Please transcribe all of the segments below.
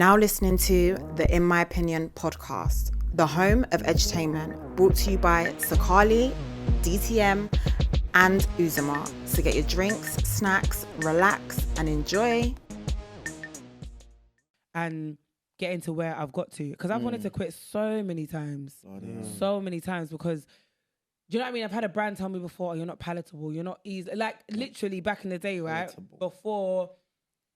Now listening to the In My Opinion podcast, the home of edutainment, brought to you by Sakali, DTM, and Uzuma. So get your drinks, snacks, relax, and enjoy. And get into where I've got to. Because I've wanted to quit so many times. So many times because, do you know what I mean? I've had a brand tell me before, you're not palatable, you're not easy. Like literally back in the day, right? Palatable. Before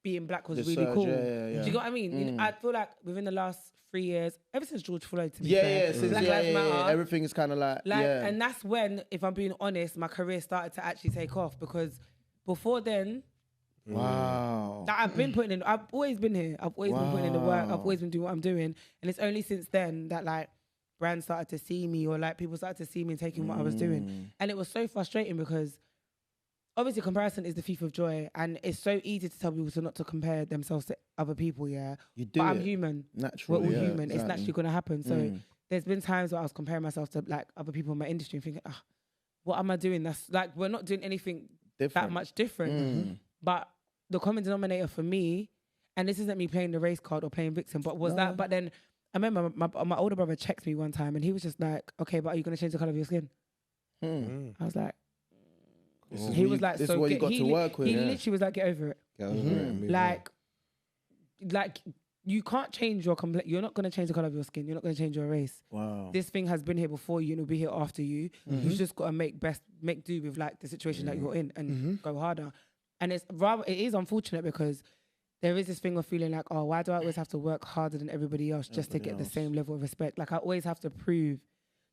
being black was really cool. Yeah. Do you know what I mean? I feel like within the last 3 years, ever since George Floyd, to be Yeah, fair, since Black Lives Matter, everything is kind of like and that's when, if I'm being honest, my career started to actually take off because before then, wow. that I've been putting in, I've always been here. I've always been putting in the work. I've always been doing what I'm doing. And it's only since then that like brands started to see me or like people started to see me and taking what I was doing. And it was so frustrating because obviously comparison is the thief of joy. And it's so easy to tell people to not to compare themselves to other people, yeah. You do But I'm it human. naturally. We're all yeah, human. exactly. It's naturally going to happen. So there's been times where I was comparing myself to like other people in my industry and thinking, what am I doing? That's like, we're not doing anything that much different. But the common denominator for me, and this isn't me playing the race card or playing victim, but but then I remember my older brother checked me one time and he was just like, okay, but are you going to change the colour of your skin? I was like, he was like, this so is what you got to work with. He literally was like, get over it. Get over it. Like you can't change your you're not going to change the colour of your skin. You're not going to change your race. Wow. This thing has been here before you and it'll be here after you. You've just got to make do with like the situation that you're in and go harder. And it is unfortunate because there is this thing of feeling like, oh, why do I always have to work harder than everybody else just to get the same level of respect? Like I always have to prove.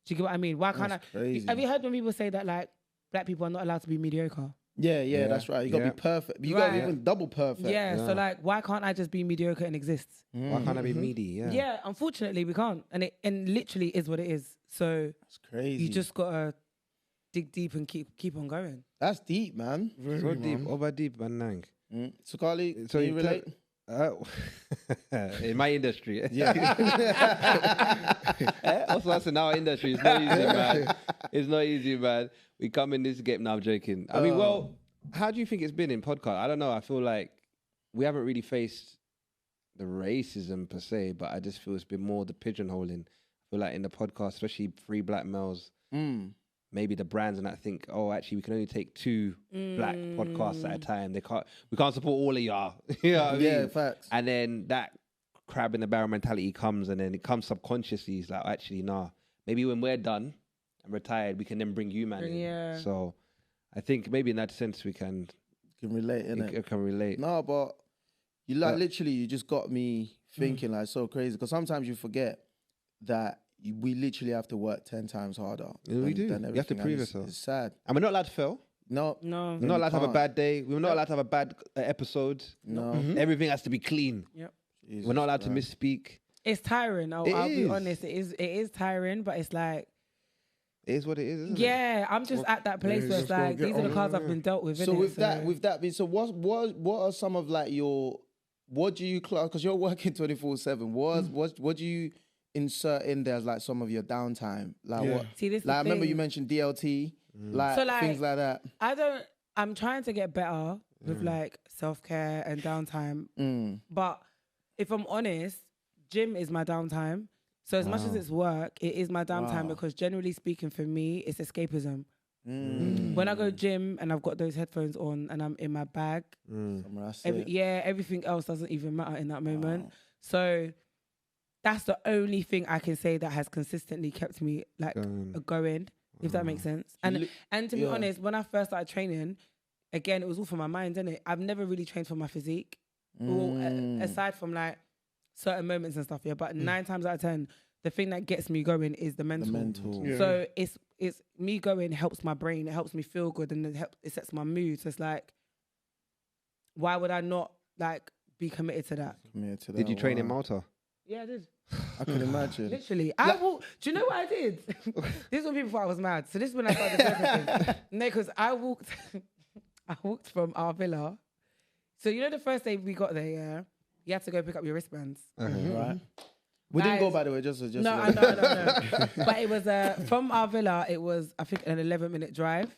Do you get what I mean? Why can't crazy. Have you heard when people say that like black people are not allowed to be mediocre? Yeah, that's right. You got to be perfect. You got to be even double perfect. Yeah, so like, why can't I just be mediocre and exist? Why can't I be meaty? Yeah, unfortunately we can't. And it literally is what it is. So that's crazy. You just got to dig deep and keep on going. That's deep, man. So deep, over deep, man. Nang. So Carly, can you relate? In my industry. Yeah. Also, that's in our industry. It's not easy, man. It's not easy, man. We come in this game. Now I'm joking. I mean, well, how do you think it's been in podcast? I don't know. I feel like we haven't really faced the racism per se, but I just feel it's been more the pigeonholing. I feel like in the podcast, especially 3 black males, maybe the brands and I think, oh, actually, we can only take 2 black podcasts at a time. We can't support all of y'all. You know what I mean? Facts. And then that crab in the barrel mentality comes, and then it comes subconsciously. It's like, actually, nah. Maybe when we're done and retired, we can then bring you, man. Yeah. So I think maybe in that sense we can relate, innit? Can relate. No, but you like literally, you just got me thinking like so crazy because sometimes you forget that we literally have to work 10 times harder. Yeah, we do. You have to prove yourself. It's sad. And we're not allowed to fail. No. No. We're not allowed to have a bad day. We're not allowed to have a bad episode. No. Everything has to be clean. Yep. Jesus we're not allowed Christ. to misspeak. It's tiring. I'll be honest. It is tiring, but it's like, It is what it is, isn't it? yeah, I'm just at that place where it's like, these are the cards I've been dealt with. So innit? with that, so what are some of like what do you class, because you're working 24/7, what do you insert in there as like some of your downtime? Like what? See, this like I remember you mentioned DLT, like, so, like things like that. I'm trying to get better with like self-care and downtime. But if I'm honest, gym is my downtime. So as much as it's work, it is my downtime because generally speaking for me, it's escapism. When I go gym and I've got those headphones on and I'm in my bag, everything else doesn't even matter in that moment. So that's the only thing I can say that has consistently kept me like going, if that makes sense. And to be honest, when I first started training, again, it was all for my mind, innit? I've never really trained for my physique, aside from like certain moments and stuff, but 9 times out of 10, the thing that gets me going is the mental. Yeah. So it's me going helps my brain, it helps me feel good, and it sets my mood. So it's like, why would I not like be committed to that? Did you train in Malta? Yeah, I did. I can imagine. Literally. Do you know what I did? This was before I was mad. So this is when I started everything. No, because I walked from our villa. So you know the first day we got there, yeah? You had to go pick up your wristbands. Right. We didn't go, by the way, just No. But it was from our villa, it was, I think, an 11-minute drive.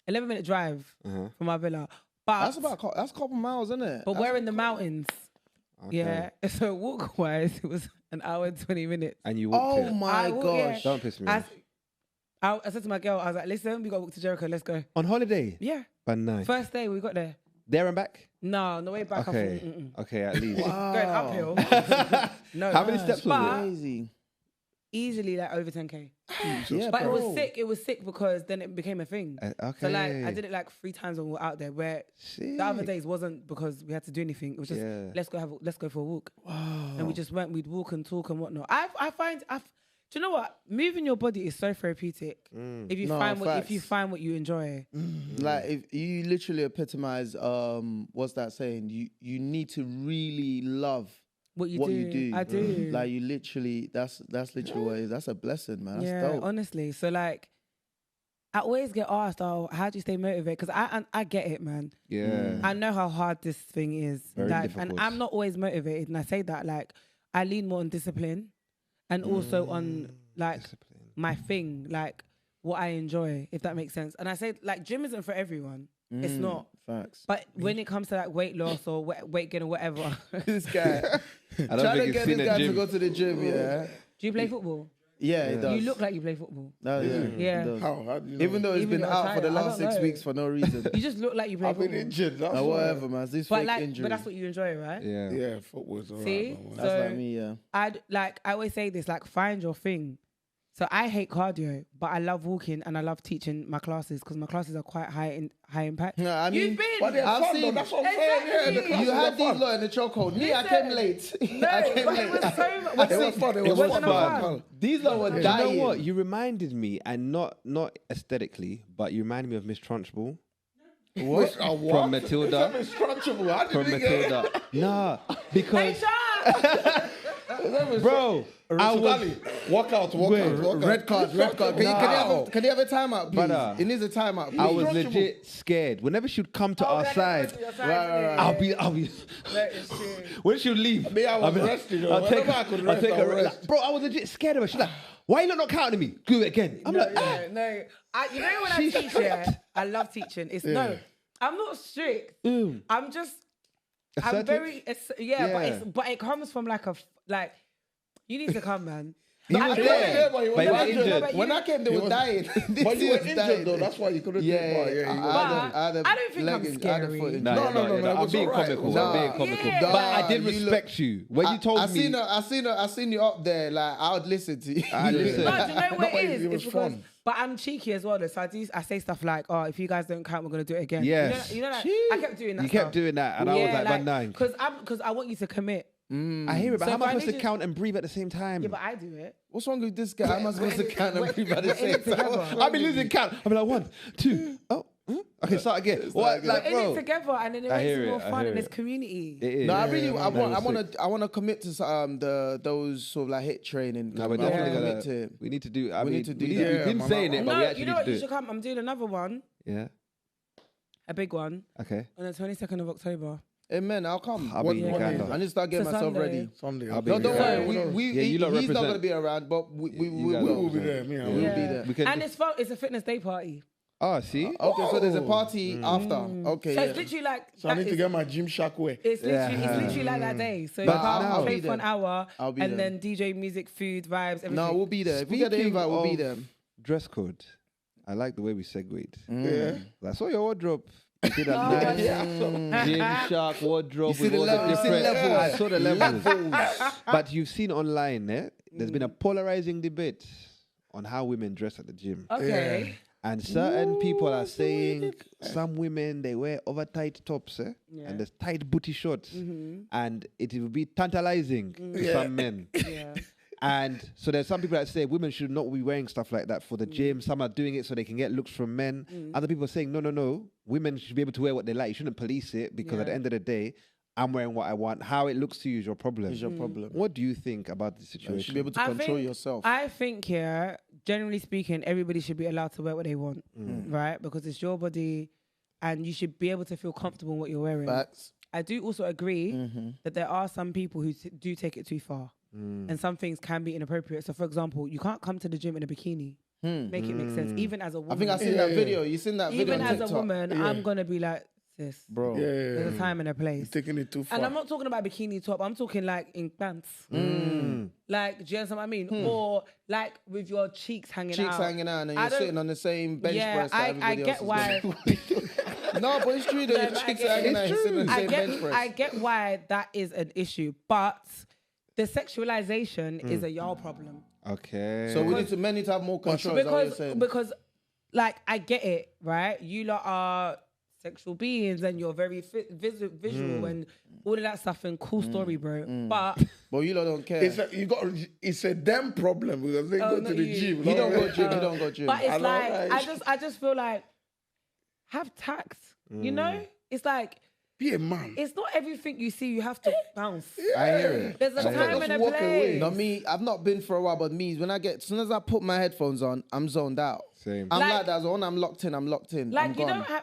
11-minute drive from our villa. But that's a couple miles, isn't it? But we're in the mountains. Okay. Yeah. So walk-wise, it was an hour and 20 minutes. And you walked Oh it. my gosh. Don't piss me I, off. I said to my girl, I was like, listen, we got to walk to Jericho. Let's go. On holiday? Yeah. But nice. First day we got there. There and back? No, on the way back. Okay. I thought, Okay, at least. going uphill. No. How many steps was But Crazy. easily like over 10K. Yeah, But it bro. was sick. It was sick because then it became a thing. Okay. So like I did it like 3 times when we were out there. Where the other Sick. days wasn't because we had to do anything. It was just Yeah. let's go for a walk. And we just went. We'd walk and talk and whatnot. I find do you know what? Moving your body is so therapeutic. If you No, find what facts. you enjoy. Like if you literally epitomize what's that saying? You need to really love What you what do. you do. I do. Like you literally that's literally what it is. That's a blessing, man. That's yeah, dope. honestly. So like I always get asked, oh, how do you stay motivated? Because I get it, man. Yeah. I know how hard this thing is. Very Like, difficult. and I'm not always motivated. And I say that, like, I lean more on discipline and also on, like, Discipline. my thing, like, what I enjoy, if that makes sense. And I say, like, gym isn't for everyone. It's not. Facts. But when it comes to, like, weight loss or weight gain or whatever. This guy I don't trying to think get it's seen this a guy to gym. go to the gym, yeah. Do you play football? Yeah, it does. You look like you play football. No, yeah. Yeah. It does. How do you know? Even though it's Even been you're out for the tired, I last don't 6 know. weeks for no reason. You just look like you play I've been football. injured. That's Or why. whatever, man. This But fake like, injury. but that's what you enjoy, right? Yeah. Yeah, football's alright. See? man. That's So- like me, yeah. I always say this, like, find your thing. So I hate cardio, but I love walking and I love teaching my classes because my classes are quite high impact. No, I mean, You've been. But they're I've fun, seen- though. That's what I'm saying. Yeah, the Exactly. classes you are had these fun. lot in the chokehold. Me, I Listen. came late. No, I came but late. it was so It was fun. It was wasn't fun. fun. These lot were Do you dying. know what? You reminded me, and not aesthetically, but you reminded me of Miss Trunchbull What? from Matilda. It's crunchable. How From did we get Matilda. Nah, Hey, because Sean! bro, I was Walk out. Red card. Can you have a timeout, please? Brother. It needs a timeout, please. I was legit scared. Whenever she'd come to our side, Right. I'll be. That is true. When she'd leave, Me, I was I'll be like, resting, though. I'll take Whenever I could I'll rest, take I'll a rest. like, bro, I was legit scared of her. She's like, why you not counting me? Do it again. I'm like, ah. No. You know when I She's teach, strict. yeah, I love teaching. It's no, I'm not strict. I'm just, I'm Assertive? very, Yeah. but it comes from like you need to come, man. He was wasn't there, there, but he but he was was injured. injured. When I came, they were dying. But you were This was injured dying. though. That's why you couldn't take part. Yeah, Yeah, you But I had a I don't think leg I'm injury. I had a scary. foot injury. No, No, you're not, you're not. it I'm was being alright. comical. Nah. I'm being comical. Yeah. But I did You look- respect you when you told I me. seen you up there. Like I would listen to you. I listen. No, do you know what No, it but is? it was It's because, fun. but I'm cheeky as well. Though, so I say stuff like, "Oh, if you guys don't count, we're gonna do it again." Yes. You know that. I kept doing that. You kept stuff. doing that, and I was like, man, nine. Because I want you to commit. I hear it, but So how am if I I supposed to need you- count and breathe at the same time? Yeah, but I do it. What's wrong with this guy? How am I supposed to count and breathe at the we're in same it together. time? I'll be losing count. I'll be like, 1, 2, oh, okay, start again. What, We're like, in bro? it together, and then it I makes hear it more it, I fun, hear and it. it's community. It is. No, I really, I no, want to commit to those sort of like hit training. No, we're I wanna definitely commit gonna. to it. We need to do. I We mean, need to do we that. We've been Yeah, saying it, but we No, actually you know need what? to You do should it. come. I'm doing another one, Yeah. a big one, Okay. on the 22nd of October. Amen. I'll come. I'll be in What Uganda. day? I need to start getting It's a myself Sunday. ready. Sunday. I'll be No, in don't Uganda. worry. Yeah, you lot He's not represent. going to be around, but we You will. guys We'll be there. Me, I will. We'll be there. We can. And it's fun. It's a fitness day party. Oh, see. Okay, so there's a party after. Okay, So yeah. it's literally like. So I need to it's- get my Gymshark wear. It's literally like that day. So you But come, I'll play be for an there. hour, I'll be and there. then DJ, music, food, vibes, everything. No, we'll be there. If we get the Speaking invite, we'll be of there. Dress code. I like the way we segued. Yeah. I saw your wardrobe. You did a Oh, nice yeah. Gymshark wardrobe. You see with the all level- you see the different- levels. I saw the levels. But you've seen online, there's been a polarizing debate on how women dress at the gym. Okay. And certain people are saying some women, they wear over tight tops Yeah. and there's tight booty shorts. And it will be tantalizing to some men. Yeah. And so there's some people that say women should not be wearing stuff like that for the gym. Some are doing it so they can get looks from men. Other people are saying, no. Women should be able to wear what they like. You shouldn't police it because at the end of the day, I'm wearing what I want. How it looks to you is your problem. Is your problem. What do you think about the You situation? should be able to control yourself. I think, yeah, generally speaking, everybody should be allowed to wear what they want, right? Because it's your body and you should be able to feel comfortable in what you're wearing. Facts. I do also agree that there are some people who do take it too far. And some things can be inappropriate. So, for example, you can't come to the gym in a bikini. Make it make sense. Even as a woman. I think I seen that video. You seen that video Even on as a TikTok? woman, I'm going to be like, sis. Bro. Yeah. There's a time and a place. He's taking it too far. And I'm not talking about bikini top. I'm talking like in pants. Like, do you understand what I mean? Or like with your cheeks hanging out. Cheeks hanging out and I you're don't- sitting on the same bench press that I everybody get else is why. doing. No, but it's true that No, your but I cheeks get- hanging out, you're sitting on the same bench press. I get why that is an issue, but the sexualization is a y'all problem. Okay. So men need to have more control. Is that what you're saying? Because, like, I get it, right? You lot are sexual beings and you're very visual and all of that stuff and cool story, bro. But you lot don't care. It's a them problem because they go not to the you. gym. He don't go gym. He don't go gym. But it's I know, like right? I just feel like have tact. You know, it's like Be a man. it's not everything you see you have to bounce. I hear it. There's a time and a walk away. place. No, me, I've not been for a while, but me, as soon as I put my headphones on, I'm zoned out. Same. I'm Like- like that. So when I'm locked in, I'm locked in. Like I'm you gone. don't have,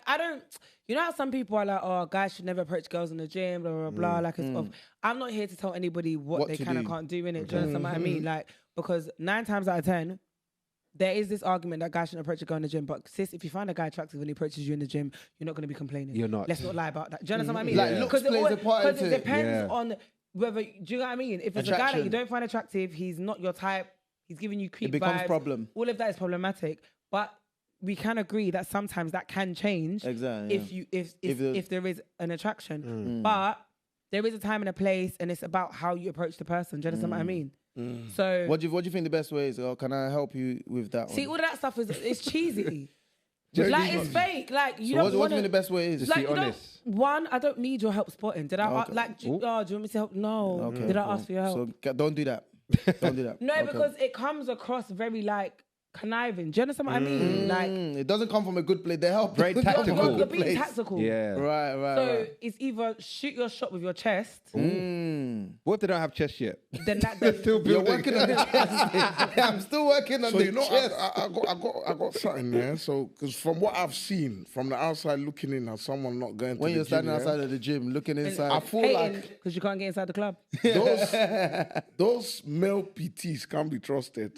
I don't. You know how some people are like, oh, guys should never approach girls in the gym, blah blah blah. Like it's off. I'm not here to tell anybody what they to can and do. can't do in it. Do you understand what I mean? Like because 9 times out of 10, there is this argument that guys shouldn't approach a girl in the gym. But sis, if you find a guy attractive and he approaches you in the gym, you're not going to be complaining. You're not. Let's not lie about that. Do you understand what I mean? Like, looks plays a part Because into it it. depends Yeah. on whether. Do you know what I mean? If it's a guy that Attraction. you don't find attractive, he's not your type. He's giving you creep It becomes vibes. problem. All of that is problematic. But we can agree that sometimes that can change Exactly. if there is an attraction. But there is a time and a place, and it's about how you approach the person. Do you understand what I mean? So What do you think the best way is? Or can I help you with that see, one? all of that stuff is cheesy. Just like be it's honest. fake. Like you So don't what do you want think the best way is? Like be you don't, honest. one, I don't need your help spotting. Did I Okay. like? Do you want me to help? No. Okay, Did I cool. ask for your help? So don't do that. Don't do that. No, Okay. because it comes across very like conniving. Do you understand what I mean? Like It doesn't come from a good place. They help. Very It comes from a tactical. you're good being place. tactical. Yeah. Right. So it's either shoot your shot with your chest, What if they don't have chest yet? then that You're working on the chest. I'm still working on So the you know, chest. I got something there. So because from what I've seen from the outside looking in, as someone not going to When the you're standing gym, outside of the gym, looking inside. I feel like because you can't get inside the club. those male PTs can't be trusted.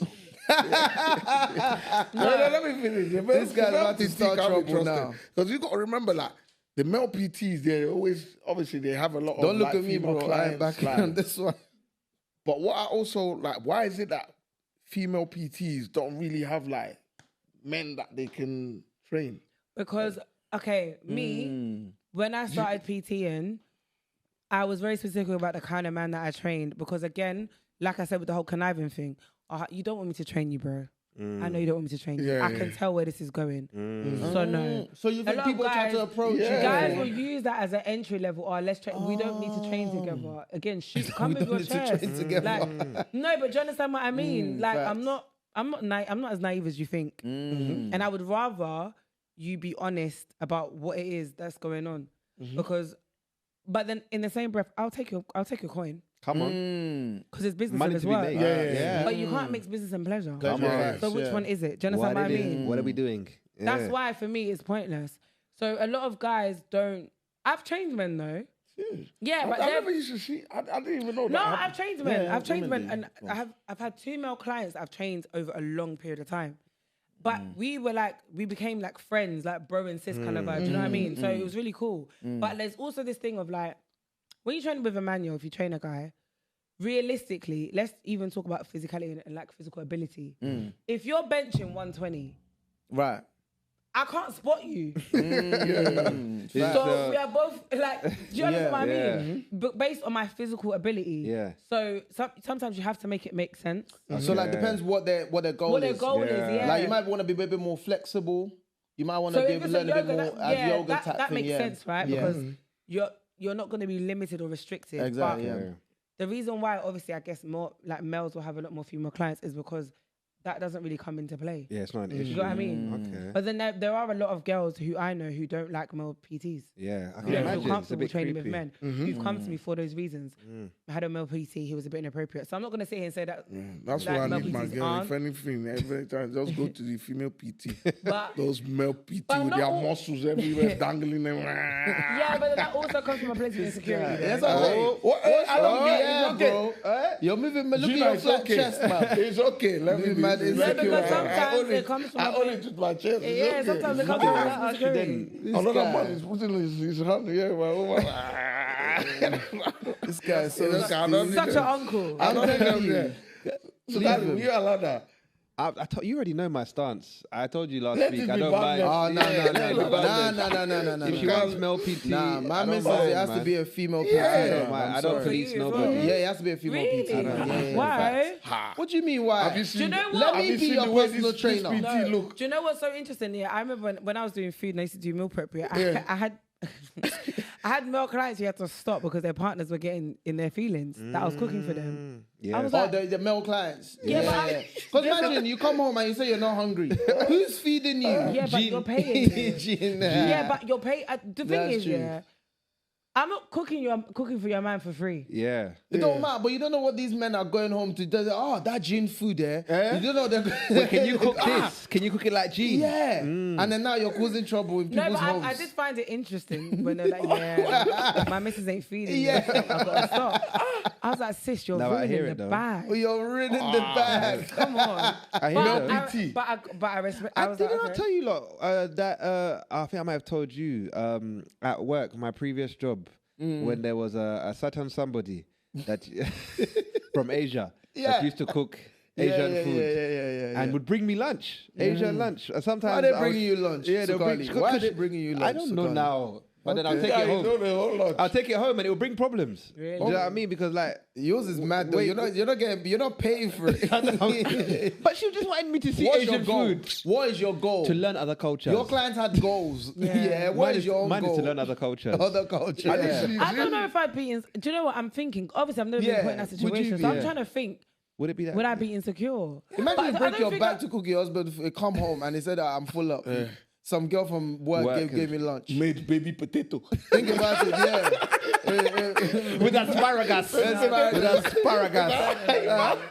No, let me finish. This guy's about to start trouble now. Because you got to remember, like the male PTs, they always obviously they have a lot Don't of look like, at me, female bro. I ain't clients, back like- on this one. But what I also like, why is it that female PTs don't really have like men that they can train? Because okay, me when I started PTing, I was very specific about the kind of man that I trained. Because again, like I said with the whole conniving thing, you don't want me to train you, bro. I know you don't want me to train you. Yeah, I yeah. can tell where this is going. So no. So you A think lot of people try to guys- approach Yeah. you? Guys will use that as an entry level. Or let's train. We don't need to train together. Again, shoot. Come with don't your need to chest. train together. Like, no, but do you understand what I mean? Like, facts. I'm not as naive as you think. And I would rather you be honest about what it is that's going on, because. But then in the same breath, I'll take your coin Come on. because it's business Money and it's to be work. made. Yeah. But you can't mix business and pleasure. Come on. So which Yeah. one is it? Do you understand what I mean? What are we doing? That's Yeah. why for me it's pointless. So a lot of guys don't. I've trained men though. Yeah, but I they're- never used to see. I didn't even know no, that. I've trained men. Yeah, I've trained women men, do. and I've had 2 male clients I've trained over a long period of time. But we became like friends, like bro and sis kind of vibe. Do you know what I mean? So it was really cool. But there's also this thing of like, when you train with a manual, if you train a guy, realistically, let's even talk about physicality and like physical ability. If you're benching 120, Right. I can't spot you. It's, So we are both like, do you understand what I yeah. mean? But based on my physical ability. Yeah. So sometimes you have to make it make sense. So like depends what their goal What is. their goal is, yeah. Like you might want to be a bit more flexible. You might want So to be if able it's to a learn a bit yoga, more that, as yeah, yoga that, type that thing. makes Yeah. sense, right? Yeah. Because you're not going to be limited or restricted. Exactly. But Yeah. the reason why, obviously, I guess more like males will have a lot more female clients is because that doesn't really come into play. Yeah, it's not an issue. You know what I mean? Okay. But then there are a lot of girls who I know who don't like male PTs. Yeah, I can Who don't imagine. feel It's a comfortable bit training creepy. with men. Who've come to me for those reasons. I had a male PT, he was a bit inappropriate. So I'm not going to sit here and say that. That's like why I male need my PTs girl. aren't. If anything, every time just go to the female PT. But Those male PT But with not their all- muscles everywhere dangling them. yeah, but that also comes from a place of insecurity. though. Yes, I Oh, I don't get it. yeah, okay. bro. You're moving, man. Look at Gina, your it's flat okay. chest, man. It's okay. Let me Moving be mad insecure. insecure. because I sometimes own it comes from I a own place- it with my chest. It's Yeah, okay. sometimes it comes from that Then Another guy. man is putting his hand here, man. This guy is so It's okay, I don't Such need an it. uncle. I don't I'm think I'm telling you. there. So darling, you allow that. you already know my stance. I told you last Let week. it I be don't balanced. mind. Oh, Yeah, no. If she wants male PT, Nah, my I don't missus, mind, it has to man. be a female PT. Yeah. though. I don't mind. I'm I don't sorry. police For you as nobody. well. Yeah, it has to be a female Really? PT. Yeah. Why? What do you mean, why? Have you seen, you know what? Let have me you be seen your the way personal this trainer. PT No. look? Do you know what's so interesting? Yeah, I remember when I was doing food and I used to do meal prep. Yeah, Yeah. I had I had male clients who had to stop because their partners were getting in their feelings that I was cooking for them. Yeah. I was Oh, like, the male clients. Yeah, but Because imagine you come home and you say you're not hungry. Who's feeding you? yeah, but you're paying. Gene. Yeah, but you're paying. The thing That's is, true. yeah, I'm not cooking you. I'm cooking for your man for free. Yeah. It don't matter, but you don't know what these men are going home to. Oh, that Gene food there. Eh? You don't know that. Wait, can you cook this? Can you cook it like Gene? Yeah. And then now you're causing trouble in No, people's but homes. I did find it interesting when they're like, yeah, my missus ain't feeding me. Yeah. I've got to stop. I was like, sis, you're No, I hear ruining it the though. bag. Oh, you're ruining the bag. Come on. I hear But that. PT. but I respect. I was like, Didn't I okay. tell you lot that I think I might have told you at work, my previous job, when there was a certain somebody that from Asia Yeah. that used to cook Asian food Yeah. and would bring me lunch, Asian lunch. Sometimes Why are they I bringing would- you lunch? Yeah, they'll bring. Sukali? Why are they bringing you lunch? I don't know Sukali? now, but then I'll take Yeah, it you home. know the whole lot. I'll take it home and it will bring problems. Really? Do you know what I mean? Because like, Yours is mad though. Wait, You're not paying for it. but she just wanted me to see What's your Asian goal? food What is your goal? to learn other cultures. Your clients had goals. Yeah. What Mine is your own mine goal? is to learn other cultures. Other culture. I Yeah. literally- I don't know if I'd be. Do you know what I'm thinking? Obviously, I've never been Yeah. put in that Would you situation, be? so I'm Yeah. trying to think. Would it be that? Would I be insecure? Imagine But you I break don't your think back to cook your husband, come home, and he said, I'm full up. Some girl from work gave me lunch. Made baby potato. Think about it, yeah. with asparagus. With asparagus.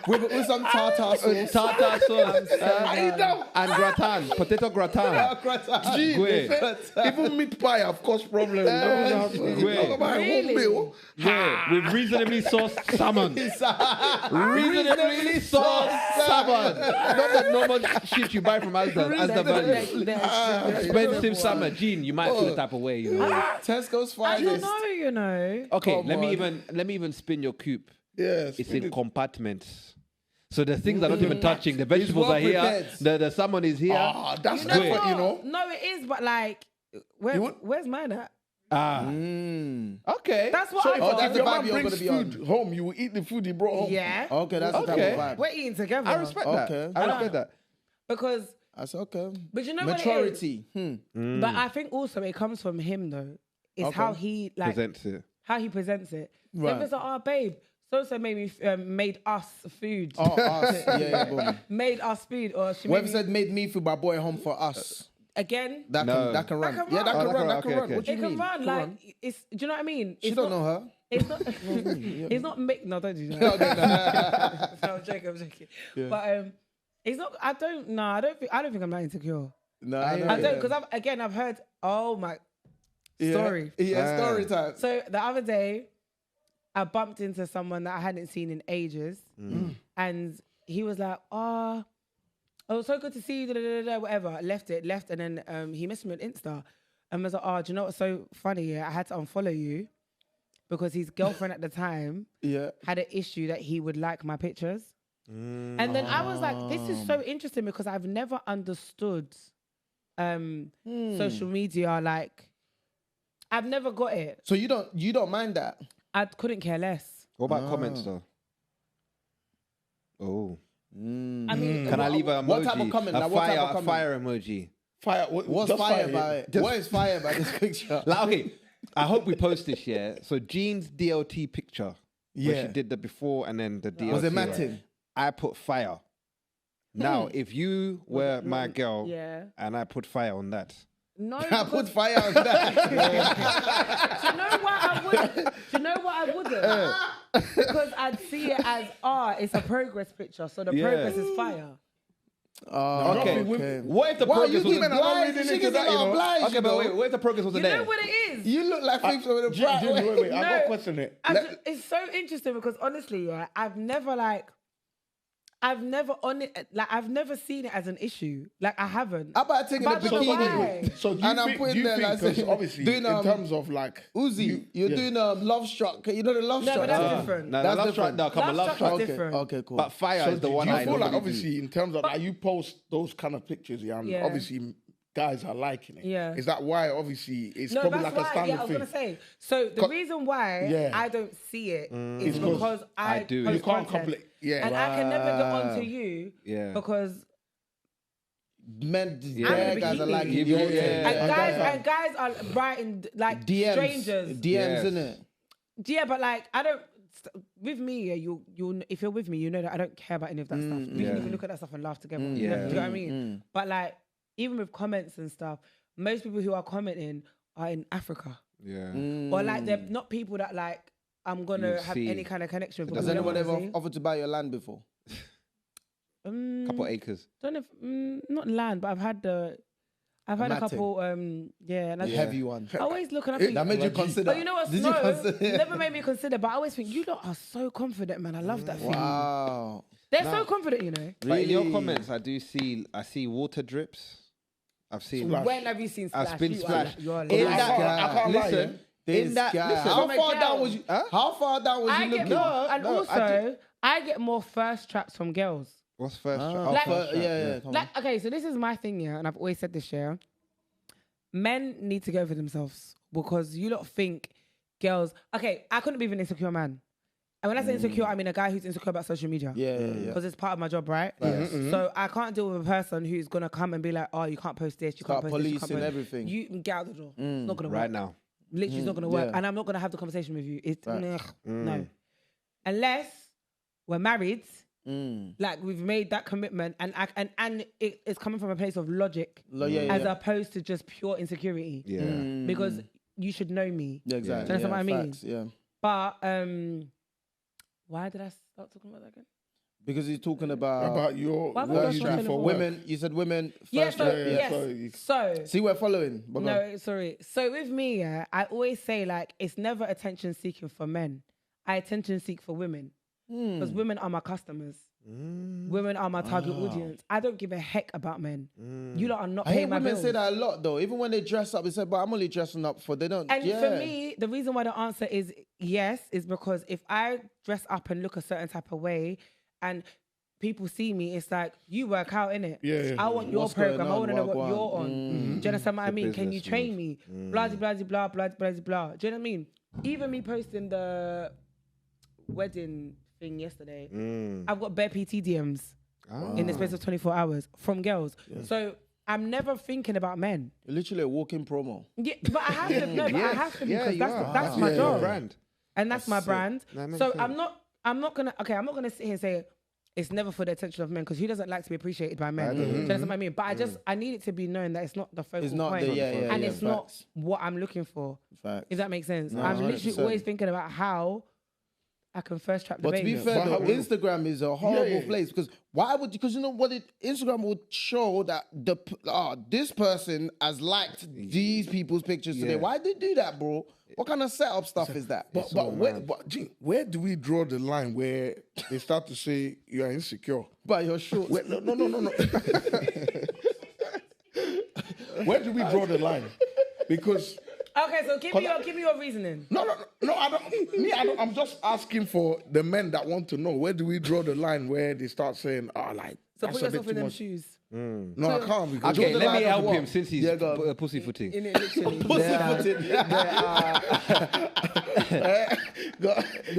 With some tartar sauce. Tartar sauce. Either. And gratin. Potato gratin. Gee, Gwe. even meat pie have caused problems. Gwe. Talk about Really? home meal. Yeah, with reasonably sauced salmon. Reasonably sauced salmon. Not the normal shit you buy from Asda. Asda value. Expensive salmon. Gene, you might feel the type of way. You know? Tesco's I don't finest. know, you know. Okay, Come let me on. even spin your coop. Yes. It's in compartments. So the things are not even touching. The vegetables well are here. prepared. The salmon is here. Ah, that's You know effort, what? you know. No, it is, but like, where's mine at? Okay. That's what So I if, thought. that's if the your vibe man you're brings gonna be on. food home, you will eat the food he brought home. Yeah, Okay, that's the type Okay. of vibe. we're eating together. I respect that. Okay. I respect that. because, I said, okay. but you know what it is? Maturity. But I think also it comes from him though. It's Okay. how he like Presents it. how he presents it. So Right. if it's like, oh babe, so made us food, Oh, us. Yeah, boom. made us food, or she Whoever made said made me feel my boy home for us. again. That No. can run. That can Yeah, run. that Oh, can that run. can That run. can Okay, run. okay. What do It you can mean? run Can like run. it's. Do you know what I mean? She It's don't not- know her. It's not. It's not make. No, don't do that. No, I'm joking. But it's not. I don't. No, I don't think I'm that insecure. No, I don't because I've heard. Oh my story. Yeah, story time. So the other day, I bumped into someone that I hadn't seen in ages, and he was like, "Oh, it was so good to see you." Da, da, da, da, whatever. Left, and then he messaged me on Insta, and was like, "Oh, do you know what's so funny? Yeah, I had to unfollow you because his girlfriend at the time Yeah. had an issue that he would like my pictures." And then I was like, "This is so interesting because I've never understood social media. Like, I've never got it. So you don't mind that? I couldn't care less." What about comments though? Oh. I mean, Can I leave an emoji? What type of comment? A Like, what type of fire, comment? fire emoji. Fire. What's just fire here. about it? What is fire about this picture? Like, okay, I hope we post this, yeah? So Jean's DLT picture, where Yeah. she did the before and then the DLT. Was it right? matting? I put fire. Now, if you were my girl yeah. and I put fire on that, No, I because- put fire on that. do you know why I wouldn't? Do you know why I wouldn't? Because I'd see it as it's a progress picture, so the Yeah. progress is fire. Okay. Okay. What if the Why progress you was keep not reading into that, you know? Okay, but wait, what if the progress wasn't You there? know what it is? You look like things with a Jim, bright wait. I got to question it. It's so interesting because honestly, yeah, I've never seen it as an issue. Like I haven't. How about taking a But I don't know bikini? why. So do you And I'm think, putting there like because saying, obviously doing, in terms of like Uzi, you're yeah. doing Love Struck. You know the Love No, Struck? but that's different. No, That's love different. Struck. No, come on, Love love Struck struck. is different. Okay, cool. But fire So is the do one you I feel like normally obviously in terms of like you post those kind of pictures, yeah, and Yeah. obviously guys are liking it. Yeah. Is that why obviously it's No, probably that's like a why. standard Yeah, I was thing? gonna say. So the reason why Yeah. I don't see it is It's because I do. post You can't content. yeah. And I can never get Wow. onto you Yeah. because Men, I'm yeah, in a guys are bikini. like and guys are writing like DMs, strangers. DMs, Yes. innit? Yeah, but like I don't. With me, yeah, you if you're with me, you know that I don't care about any of that stuff. We Yeah. can even look at that stuff and laugh together. Yeah. Do you know what I mean? But like even with comments and stuff, most people who are commenting are in Africa, Yeah. or like they're not people that like I'm gonna You have see. any kind of connection with. Has because anyone I ever don't wanna offered to buy your land before? see. Couple acres. Don't know if, not land, but I've had a Matic. couple. Yeah, and I, Heavy one. I always look and I think That made you consider. But you know what? Did No, you consider? never made me consider. But I always think you lot are so confident, man. I love that feeling. Wow. They're so confident, you know. But in your Really? comments, I see water drips. I've seen. Splash. When have you seen I've Splash? been You are- Splash. you are In lying. that I can't lie, listen. This In that, guy. listen. How From a far girl. down was you? How far down was I you get looking? more, and no, also I get more first traps from girls. What's first? Like- yeah. Come on. Like, okay, so this is my thing, yeah, and I've always said this, yeah. Men need to go for themselves because you lot think girls. Okay, I couldn't be an insecure man, and when I say insecure, I mean a guy who's insecure about social media. Yeah. Because it's part of my job, right? So I can't deal with a person who's gonna come and be like, "Oh, you can't post this, you Start can't post this, you can't policing post everything. You can get out the door. It's not gonna work Right now. Literally, it's not gonna work, yeah. and I'm not gonna have the conversation with you. It's Right. no, unless we're married. Like we've made that commitment, and it's coming from a place of logic, as opposed to just pure insecurity. Yeah. Because you should know me. Yeah, exactly. Do you understand what I mean? Facts, yeah. But why did I start talking about that again? Because he's talking about your Why what was I you do talking for about? work. women. You said women first. Yeah, so, rate, yes. sorry. So See, we're following. But go on. no, sorry. So with me, yeah, I always say like it's never attention seeking for men. I attention seek for women because women are my customers. Women are my target audience. I don't give a heck about men. You lot are not I hear paying my women bills. say that a lot though. Even when they dress up, they say, "But I'm only dressing up for." They don't. And yeah. for me, the reason why the answer is yes is because if I dress up and look a certain type of way and people see me, it's like, you work out, innit? Yeah. I want your What's going program. I on? want to know what Wagwan. you're on. Do you understand what I mean? Can you business train me? Blah, blah, blah, blah, blah, blah, blah. Do you know what I mean? Even me posting the wedding thing yesterday, I've got bare PT DMs in the space of 24 hours from girls. So I'm never thinking about men. You're literally a walking promo. Yeah, but I have to. No, but I have to Yeah, because you that's are. that's my Yeah, job, yeah. Brand. and that's my brand. That makes So sense. I'm not gonna sit here and say it's never for the attention of men because who doesn't like to be appreciated by men? Do you understand what I mean? But I need it to be known that it's not the focal It's not point, the and it's not facts. what I'm looking for. Facts. If that makes sense, No, I'm literally 100%. always thinking about how I can first trap the But to baby. be fair, though, how- Instagram is a horrible Yeah. place because why would? Because you know what? Instagram would show that this person has liked these people's pictures today. Yeah. Why did they do that, bro? What kind of setup stuff is that? Where do we draw the line where they start to say you are insecure? By your shorts. No. Where do we draw the line? Because Okay, so give me your reasoning. no, I don't. I'm just asking for the men that want to know. Where do we draw the line where they start saying, like, So that's put a bit yourself too in them much? shoes. No, I can't. Because Okay, the let me line of help what? him since he's Yeah, go on. pussyfooting. In it, literally.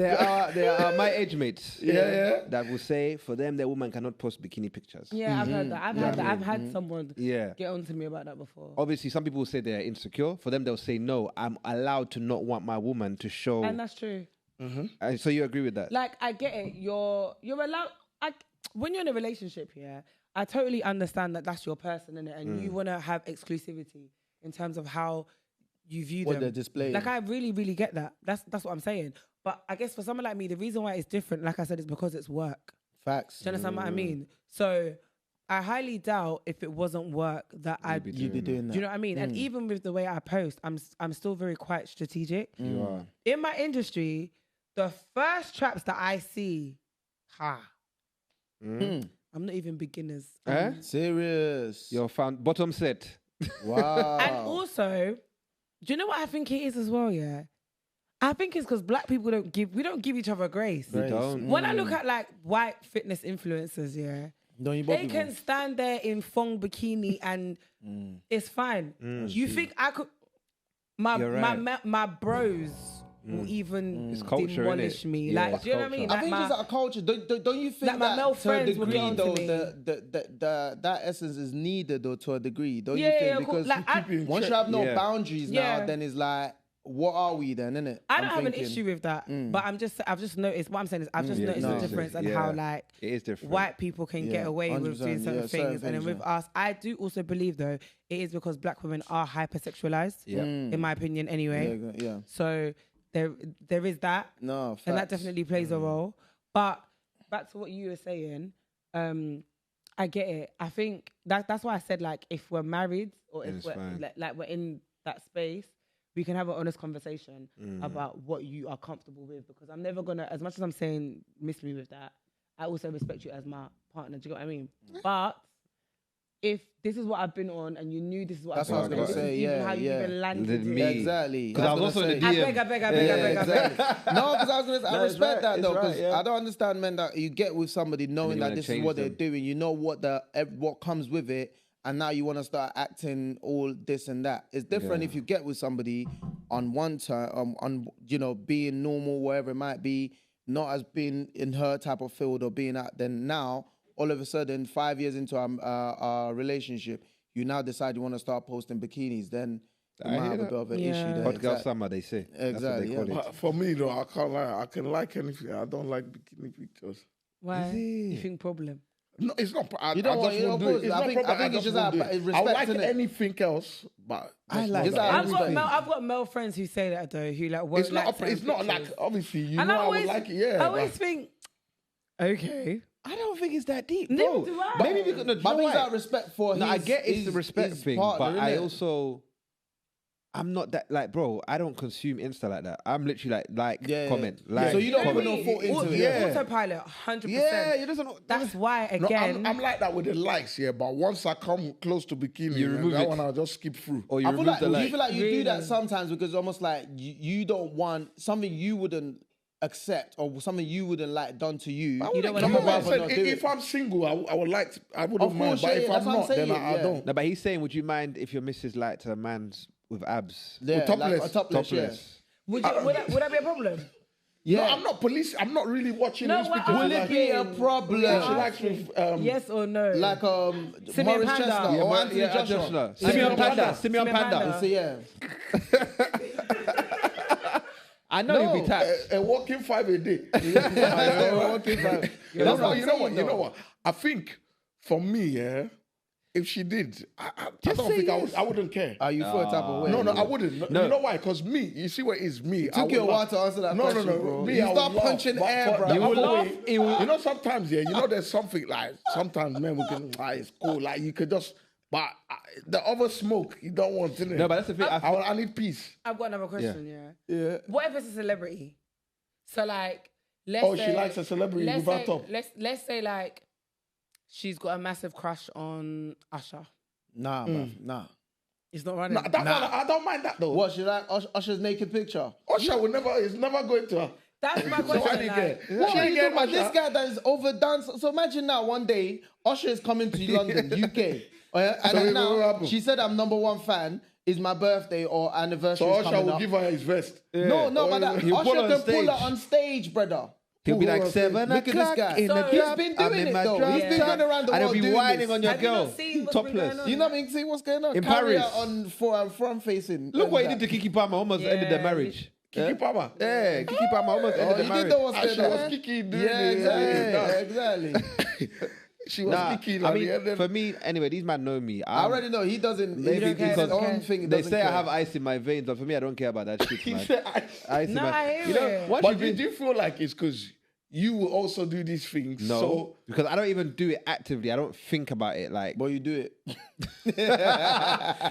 There are my age mates Yeah. that will say for them their woman cannot post bikini pictures. Yeah, I've heard that. I've had someone Yeah. get on to me about that before. Obviously, some people will say they're insecure. For them, they'll say, no, I'm allowed to not want my woman to show. And that's true. So you agree with that? Like, I get it. You're allowed. When you're in a relationship, yeah, I totally understand that that's your person, innit? And you want to have exclusivity in terms of how you view What them. they're displaying. Like, I really, really get that. That's what I'm saying. But I guess for someone like me, the reason why it's different, like I said, is because it's work. Facts. Do you understand what I mean? So I highly doubt if it wasn't work that I'd You'd be doing that. Do you know what I mean? And even with the way I post, I'm still very quite strategic. You are. In my industry, the first traps that I see, I'm not even beginners. Serious. You're found bottom set. Wow. And also, do you know what I think it is as well? Yeah, I think it's because black people don't give each other grace. We don't. When I look at like white fitness influencers, yeah, Don't you they can stand there in thong bikini and it's fine. You think I could? You're right. My bros will even It's culture, demolish innit? me. Yeah, Like, it's do you know what I mean? I Like think it's like a culture. Don't you think like my that male to a friends will degree get though, onto me. that essence is needed though to a degree? Don't you Yeah, think? yeah, Because like, once you have no Yeah. boundaries now, Yeah. then it's like, what are we then, innit? I don't have an issue with that, but I've just noticed. What I'm saying is, I've just noticed the difference and how like It is different. white people can get away with 100%, doing certain yeah, certain things, and then things, with us, I do also believe though it is because black women are hypersexualized, in my opinion, anyway. Yeah. So there is that, No, and that facts. definitely plays a role. But back to what you were saying, I get it. I think that's why I said like if we're married or if It's we're fine. like we're in that space, we can have an honest conversation about what you are comfortable with. Because I'm never gonna, as much as I'm saying miss me with that, I also respect you as my partner. Do you get what I mean? But if this is what I've been on and you knew this is what That's I've what I been was on, gonna this say, is even yeah, how you yeah. even landed Did it. me. Exactly. Because I was also in the I DM. beg. Exactly. No, because I was gonna. I No, it's respect right, that it's though, right, because yeah. I don't understand men that you get with somebody knowing you that wanna this is change what they're them. doing. You know what comes with it, and now you want to start acting all this and that. It's different Yeah. if you get with somebody on one turn, on being normal, wherever it might be, not as being in her type of field or being out. Then now, all of a sudden, 5 years into our relationship, you now decide you want to start posting bikinis. Then you might hear have a that. bit of an Yeah. issue there. Hot girl Exactly. summer, they say. Exactly, That's what they call it. But for me though, I can't lie. I can like anything. I don't like bikini pictures. Why? Is it? You think problem? No, it's not. I, You don't I want- just you won't know, do of it. It's course, not I think problem, it's just won't do about it. respect, I like innit? anything else, but I just like not that. everything. I've got male friends who say that though, who like won't It's not. like It's not like pictures. obviously you And know I I would always like it. Yeah. I always but- think, okay. I don't think it's that deep, Neither bro. do I. Maybe because no, do you But know I think it's why? out of respect for No, I his- get it's the his- respect his thing, partner, but I innit? also, I'm not that like, bro. I don't consume Insta like that. I'm literally like Yeah, comment, yeah. like. So you don't comment. put no thought into it. Yeah. Autopilot, 100%. Yeah, you doesn't. That's why No, again. I'm like that with the likes, yeah. But once I come close to bikini, You man, remove that it. one I'll just skip through. Or you I feel remove like the do like. you feel like you do that Really? sometimes because almost like you don't want something you wouldn't accept or something you wouldn't like done to you. You don't you wanna would know. rather not do If it. I'm single, I would like. I wouldn't Of mind. course, But yeah, if that's I'm what I'm not, then saying, I yeah. don't. No, but he's saying, would you mind if your missus liked a man's with abs? Yeah, like topless. a topless. Topless. would that be a problem? Yeah. No, I'm not police. I'm not really watching No, these what pictures. I'm Will it be a saying- problem? Yeah, she likes with Yes or no? Like Simeon Morris Panda. Chestnut Yeah, or Anthony Joshua. Simeon Panda. Simeon Panda. So yeah. I know you'll be taxed. a walking 5 a day. That's No, what you know I'm what? saying, You know though. what? I think for me, yeah, if she did, I don't say think yes. I wouldn't care. Are you for a type of way? No, I wouldn't. No. You know why? Because me, you see what it is me. Took you a while to answer that no, question, no, bro. Me, You I would start laugh, punching but air, for bro. the You other will laugh, way, it will- You know, sometimes, yeah, you know, there's something like, sometimes men we can, it's cool. Like, you could just, but the other smoke, you don't want, innit? No, but that's the thing. I need peace. I've got another question, yeah. Yeah. What if it's a celebrity? So like, let's Oh, say, she likes a celebrity let's with her say, top. Let's say like, she's got a massive crush on Usher. Nah, bruv, nah. It's not running. Nah, that one, I don't mind that though. What, should I Usher's naked picture? Usher will never, it's never going to her. That's my So I question. didn't Like, get. What She are didn't you get talking about? Usher. This guy that is overdone. So imagine now one day, Usher is coming to London, UK. Oh, yeah? And So then what now, happened? she said I'm #1 fan. Is my birthday or anniversary So Usher coming will up. give her his vest. No, but that, He'll pull her Usher on can pull stage. her on stage, brother. He'll be like Who 7 Look at this o'clock guy. in the So- club. He's been I'm doing in it my though. drop He's been top. going around the And he'll world be doing whining this. on your Have you girl. not seen what's been Topless. going on? You know what I mean? See what's going on In Carry Paris. her on front facing. Look and what he that. did to Kiki Palmer. Almost ended their Yeah, marriage. Kiki Palmer. Yeah, Kiki Palmer almost Oh, ended you the did marriage. know what's Usher going on. was Kiki doing Yeah, it. exactly. She was Nah, Kiki. I Like, mean, and then- for me, anyway, these men know me. I already know he doesn't. Maybe Maybe care, his doesn't own care. thing. He They doesn't say I care. have ice in my veins, but for me, I don't care about that shit, He man. said, Ice in No, my, I hear you know, it. once but you've been, did you feel like it's because you will also do these things. No, So, because I don't even do it actively. I don't think about it like. But you do it.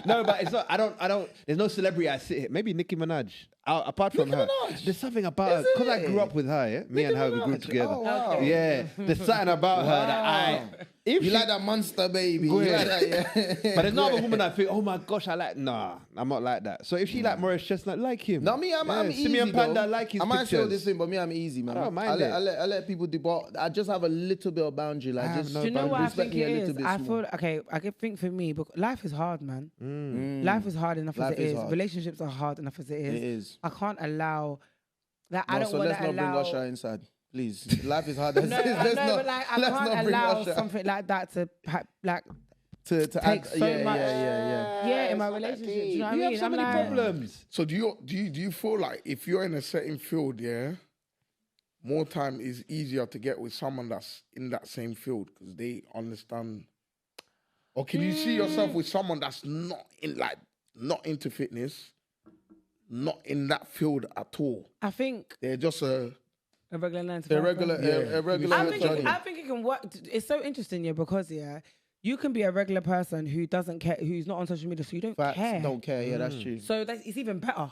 No, but it's not. I don't. There's no celebrity I sit here. Maybe Nicki Minaj. Apart from her, there's something about her because I grew up with her. Yeah, me and her we grew together. Oh, wow. Yeah, there's something about her that I. If You she- like that monster baby. Go You ahead. like that, yeah. But there's no other woman I think, oh my gosh, I like. Nah, I'm not like that. So if she like Morris Chestnut, like him. No, me, I'm easy. Simeon Panda, though. like his I might say all pictures. this thing, but me, I'm easy, man. I don't mind I it. let people do, but I just have a little bit of boundary. Like, I have just no Do you know what I respect think me it a little is? bit I small. feel okay. I can think for me, but life is hard, man. Life is hard enough Life as it is is. hard. Relationships are hard enough as it is. It is. I can't allow that. I No, don't so want let's to not bring allow. Usher inside, please. Life is hard. As No, it is. I Let's know, not- but like I let's not can't bring allow Usher something like that to like to take add. so Yeah, much. yeah. In my relationship. Do you know what I You mean? have so I'm many like, problems. so do you feel like if you're in a certain field, yeah, more time is easier to get with someone that's in that same field because they understand? Or can you see yourself with someone that's not into fitness, not in that field at all? I think They're just a regular 9 to 5. Irregular, irregular. I think Johnny. I think it can work. It's so interesting, yeah, because you can be a regular person who doesn't care, who's not on social media, so you don't Facts, care. don't care. Yeah, that's true. So it's even better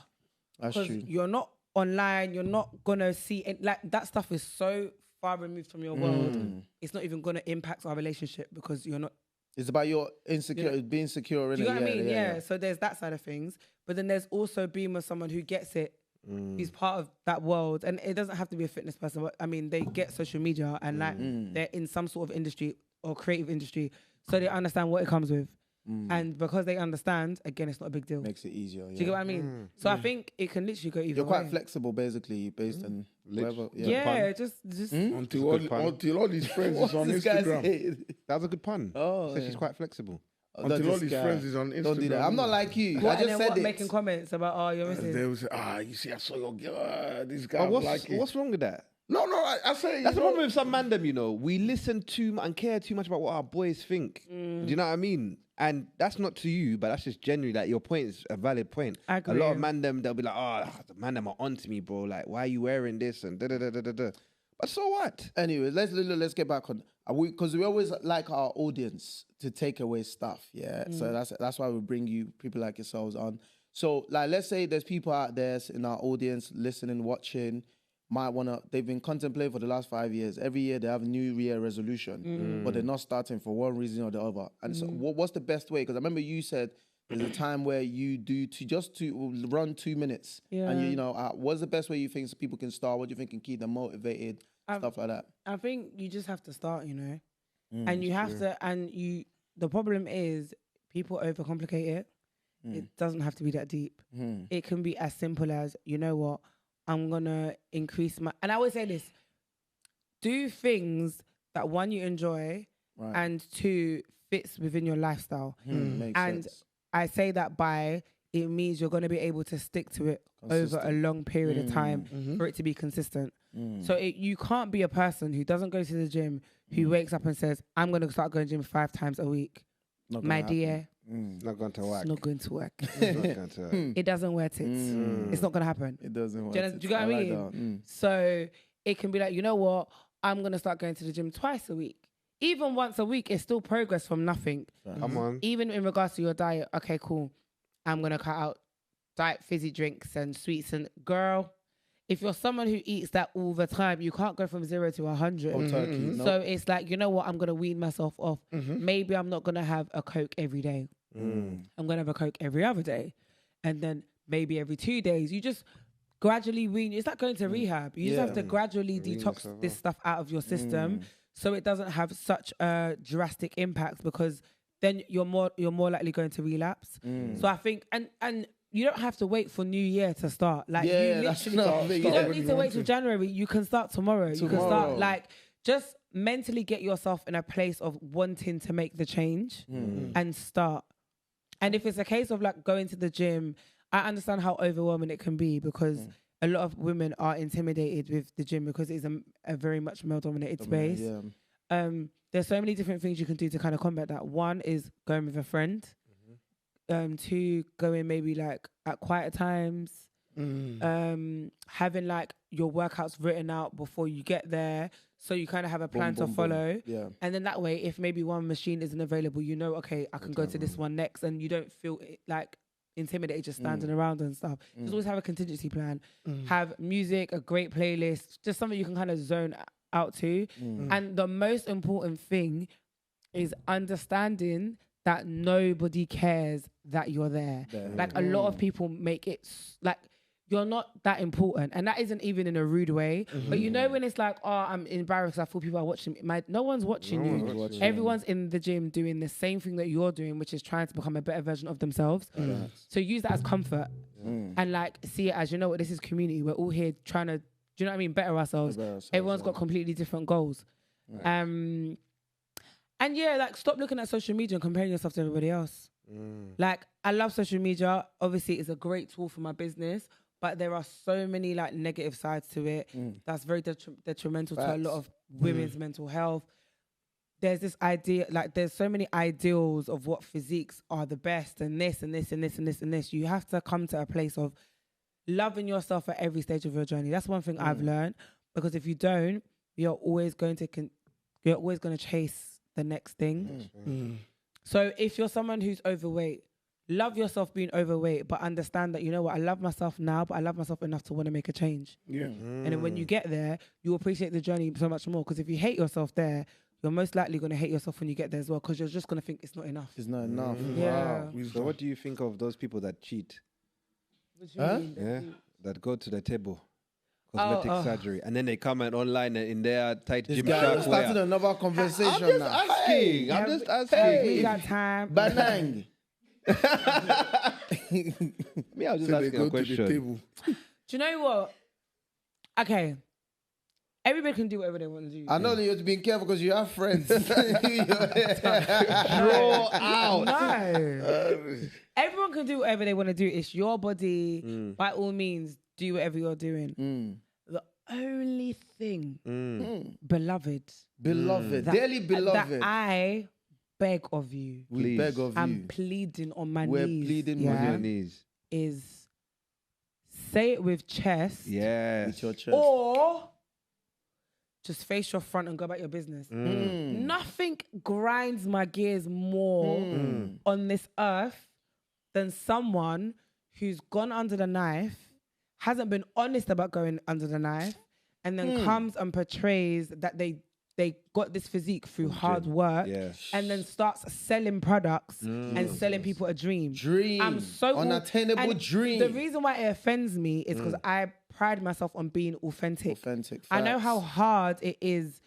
That's because true. you're not online. You're not gonna see it. Like that stuff is so far removed from your world. It's not even gonna impact our relationship because you're not. It's about your insecure, being secure in Do you it. know what I mean? Yeah. So there's that side of things, but then there's also being with someone who gets it. Who's part of that world, and it doesn't have to be a fitness person. But I mean, they get social media and like they're in some sort of industry or creative industry, so they understand what it comes with. And because they understand, again, it's not a big deal. Makes it easier. Yeah. Do you get what I mean? So I think it can literally go either You're quite way. flexible, basically, based on whatever. Yeah, just until good pun. all these friends is on Instagram. That was a good pun. Oh, So she's quite flexible. Until all these friends is on Instagram. Don't do that. I'm not like you. what, I and just then said what, it. making comments about you're They missing. will say, you see, I saw your girl. This guy But like it. what's wrong with that? No, I say That's the you know, problem with some mandem, you know. We listen too much and care too much about what our boys think. Do you know what I mean? And that's not to you, but that's just generally like your point is a valid point. I A lot of agree. mandem, they'll be like, oh, the mandem are onto me, bro. Like, why are you wearing this? And da da da da da da. But so what? Anyway, let's get back on. Because we always like our audience to take away stuff, yeah. So that's why we bring you people like yourselves on. So like, let's say there's people out there in our audience listening, watching, they've been contemplating for the last 5 years. Every year they have a New Year resolution, but they're not starting for one reason or the other. And so, what's the best way? Because I remember you said there's a time where you do to run 2 minutes, and you know, what's the best way you think people can start? What do you think can keep them motivated? Stuff like that. I think you just have to start, you know, and you have to, the problem is people overcomplicate it. It doesn't have to be that deep. It can be as simple as, you know what, I'm going to increase and I always say this, do things that one, you enjoy, Right. and two, fits within your lifestyle. Makes And sense. I say that it means you're going to be able to stick to it over a long period of time for it to be consistent. So you can't be a person who doesn't go to the gym, who wakes up and says, I'm going to start going to the gym 5 times a week. Not gonna My happen. dear, It's not going to work. it's not going to work. It's not going to work. It doesn't work. It's not going to happen. It doesn't work. Do you get what I mean? So it can be like, you know what? I'm going to start going to the gym twice a week. Even once a week, it's still progress from nothing. Come on. Even in regards to your diet, okay, cool. I'm going to cut out diet fizzy drinks and sweets. And girl, if you're someone who eats that all the time, you can't go from 0 to 100. Or turkey. No. So it's like, you know what? I'm going to wean myself off. Maybe I'm not going to have a Coke every day. I'm going to have a Coke every other day. And then maybe every 2 days. You just gradually wean. It's like going to rehab. You just have to gradually detox this stuff out of your system so it doesn't have such a drastic impact, because then you're more likely going to relapse. So I think, and you don't have to wait for New Year to start. Like, you that's literally, another thing, you yeah. don't need to wait till January. You can start tomorrow. You can start, like, just mentally get yourself in a place of wanting to make the change and start. And if it's a case of like going to the gym, I understand how overwhelming it can be, because a lot of women are intimidated with the gym because it's a very much male-dominated space. Yeah. There's so many different things you can do to kind of combat that. One is going with a friend. 2, going maybe like at quieter times. Having like your workouts written out before you get there, so you kind of have a plan to follow. Yeah. And then that way, if maybe one machine isn't available, you know, okay, I can go to this one next, and you don't feel like intimidated just standing around and stuff. Just always have a contingency plan. Have music, a great playlist, just something you can kind of zone out to. And the most important thing is understanding that nobody cares that you're there. Like a lot of people make it like you're not that important, and that isn't even in a rude way. But you know when it's like, oh, I'm embarrassed, I feel people are watching me. No one's watching you. Everyone's in the gym doing the same thing that you're doing, which is trying to become a better version of themselves. So use that as comfort and like see it as, you know what, this is community. We're all here trying to, do you know what I mean, better ourselves. Everyone's got completely different goals. And yeah, like stop looking at social media and comparing yourself to everybody else. Like I love social media. Obviously, it's a great tool for my business, but there are so many like negative sides to it that's very detrimental to a lot of women's mental health. There's this idea, like there's so many ideals of what physiques are the best, and this and this and this and this and this. You have to come to a place of loving yourself at every stage of your journey. That's one thing I've learned, because if you don't, you're always going to chase the next thing. So if you're someone who's overweight, love yourself being overweight, but understand that, you know what, I love myself now, but I love myself enough to want to make a change. And then when you get there, you appreciate the journey so much more. Because if you hate yourself there, you're most likely going to hate yourself when you get there as well, because you're just going to think it's not enough. It's not enough. Yeah. Wow. So what do you think of those people that cheat? What do you mean? Yeah, that go to the table, cosmetic surgery, and then they come out online in their tight Gymshark wear. Started another conversation. I'm just now. asking. I'm just asking. We got time. Banang. Me, I was just So they asking go a to the question. table. Do you know what? Okay. Everybody can do whatever they want to do. I know that you have to be careful because you have friends. Draw out. No. Everyone can do whatever they want to do. It's your body. By all means, do whatever you're doing. The only thing, beloved, Beloved, that- dearly beloved, that I beg of you, we beg of I'm you. pleading on my We're knees. pleading On with your you. knees. Is say it with chest. Yes. With your chest. Or just face your front and go about your business. Nothing grinds my gears more on this earth than someone who's gone under the knife, hasn't been honest about going under the knife, and then comes and portrays that they got this physique through hard work, and then starts selling products and selling people a dream. I'm so unattainable and dream. The reason why it offends me is because I pride myself on being authentic. I know how hard it is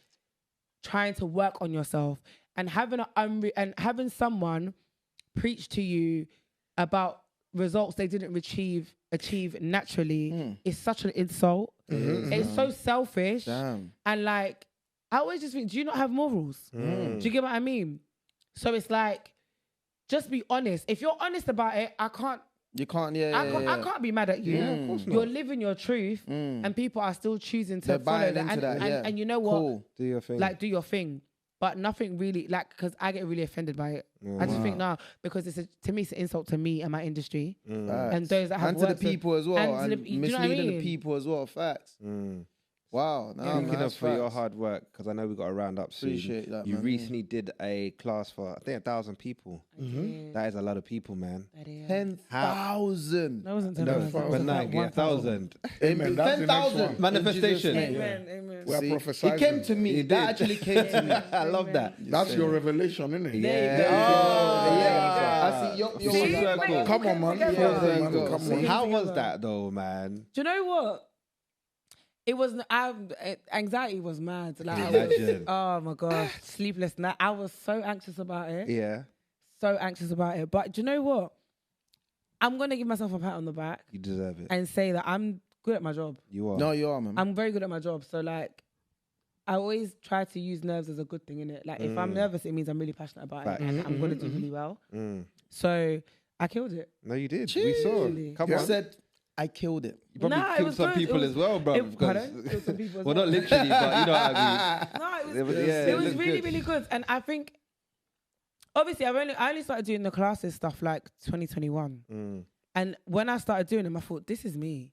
trying to work on yourself, and having someone preach to you about results they didn't achieve naturally is such an insult. It's so selfish. Damn. And like, I always just think, do you not have morals? Do you get what I mean? So it's like, just be honest. If you're honest about it, I can't be mad at you. You're living your truth, and people are still choosing to follow that. And you know what? Cool. Do your thing. Like, do your thing. But nothing really, like, because I get really offended by it. I just think, because to me, it's an insult to me and my industry. And those that have and to the people as well. And do you know what I misleading mean? the people as well. Facts. Wow. No, Speaking of for your hard work, because I know we got to round up soon. Appreciate that, You man. recently did a class for, I think, 1,000 people. That is a lot of people, man. 10,000. That wasn't No, 10,000. but nine, yeah, 1,000. Amen. That's the next 10,000. one. Manifestation. Amen. We are See, prophesying. it came to me. That actually came to me. I love that. That's your revelation, isn't it? There I see. Your circle. Come on, man. circle. Come on. How was that, though, man? Do you know what? It was anxiety was mad. Like, Imagine. oh my gosh, sleepless night. I was so anxious about it. Yeah. So anxious about it. But do you know what? I'm gonna give myself a pat on the back You deserve it. and say that I'm good at my job. You are. No, you are, man. I'm very good at my job. So like, I always try to use nerves as a good thing in it. Like if I'm nervous, it means I'm really passionate about it and I'm gonna do really well. So I killed it. No, you did. We saw. Really? Come You on. said, I killed it. You probably Nah, it killed was some good. It people was- as well, bro. Pardon? Killed some people as Well, well. not literally, but you know what I mean. No, It was really, good. really good. And I think, obviously, I only started doing the classes stuff like 2021. And when I started doing them, I thought, this is me.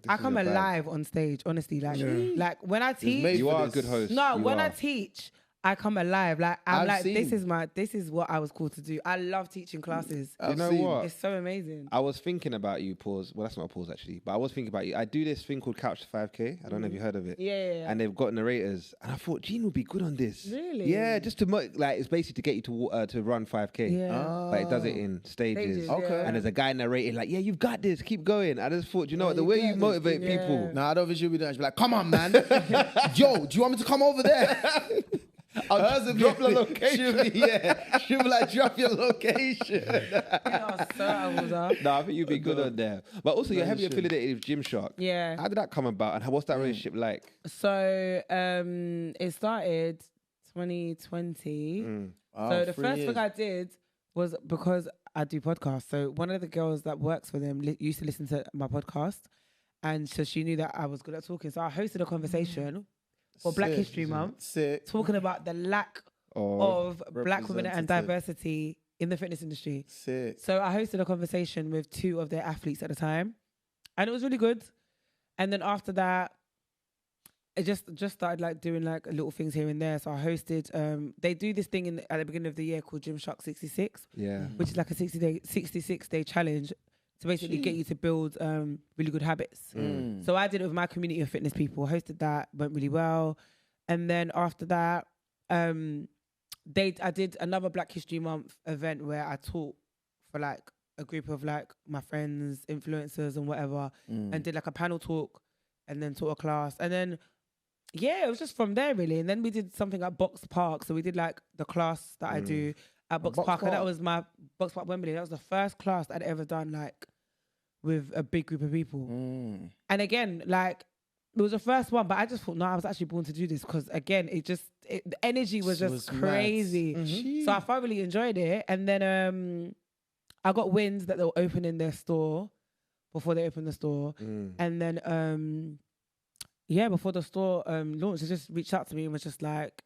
I come alive on stage, honestly. Like when I teach, You are a good host. no, You when I are. teach, I come alive. Like I'm I've like, seen. this is what I was called to do. I love teaching classes. You know what? It's so amazing. I was thinking about you, pause. Well, that's not a pause actually, but I was thinking about you. I do this thing called Couch to 5K. I don't know if you heard of it. Yeah. And they've got narrators, and I thought Gene would be good on this. Really? Yeah, just to like it's basically to get you to run 5K. Yeah. But it does it in stages. Stages, Okay. And there's a guy narrating like, yeah, you've got this. Keep going. I just thought, you know what? The way you motivate people. Nah, I don't think she'll be doing. She'll be like, come on, man. Yo, do you want me to come over there? I'll drop the location. She'll be like, drop your location. No, I think you'd be good on there. But also, you're heavily affiliated with Gymshark. Yeah. How did that come about, and what's that relationship like? So it started 2020. So the first thing I did was because I do podcasts. So one of the girls that works for them used to listen to my podcast, and so she knew that I was good at talking. So I hosted a conversation for Black History Month, talking about the lack of Black women and diversity in the fitness industry. So I hosted a conversation with 2 of their athletes at the time, and it was really good. And then after that, it just started like doing like little things here and there. So I hosted. They do this thing at the beginning of the year called Gymshark 66, which is like a 66-day challenge to basically get you to build really good habits. So I did it with my community of fitness people. Hosted that, went really well, and then after that, I did another Black History Month event where I taught for like a group of like my friends, influencers, and whatever, and did like a panel talk, and then taught a class, and then it was just from there really. And then we did something at Box Park. So we did like the class that I do at Box Park, and that was my Box Park Wembley. That was the first class I'd ever done like with a big group of people. And again, like it was the first one, but I just thought, no, I was actually born to do this because again, the energy was just crazy. So I thoroughly enjoyed it. And then I got wind that they were opening their store before they opened the store. And then before the store launched, they just reached out to me and was just like,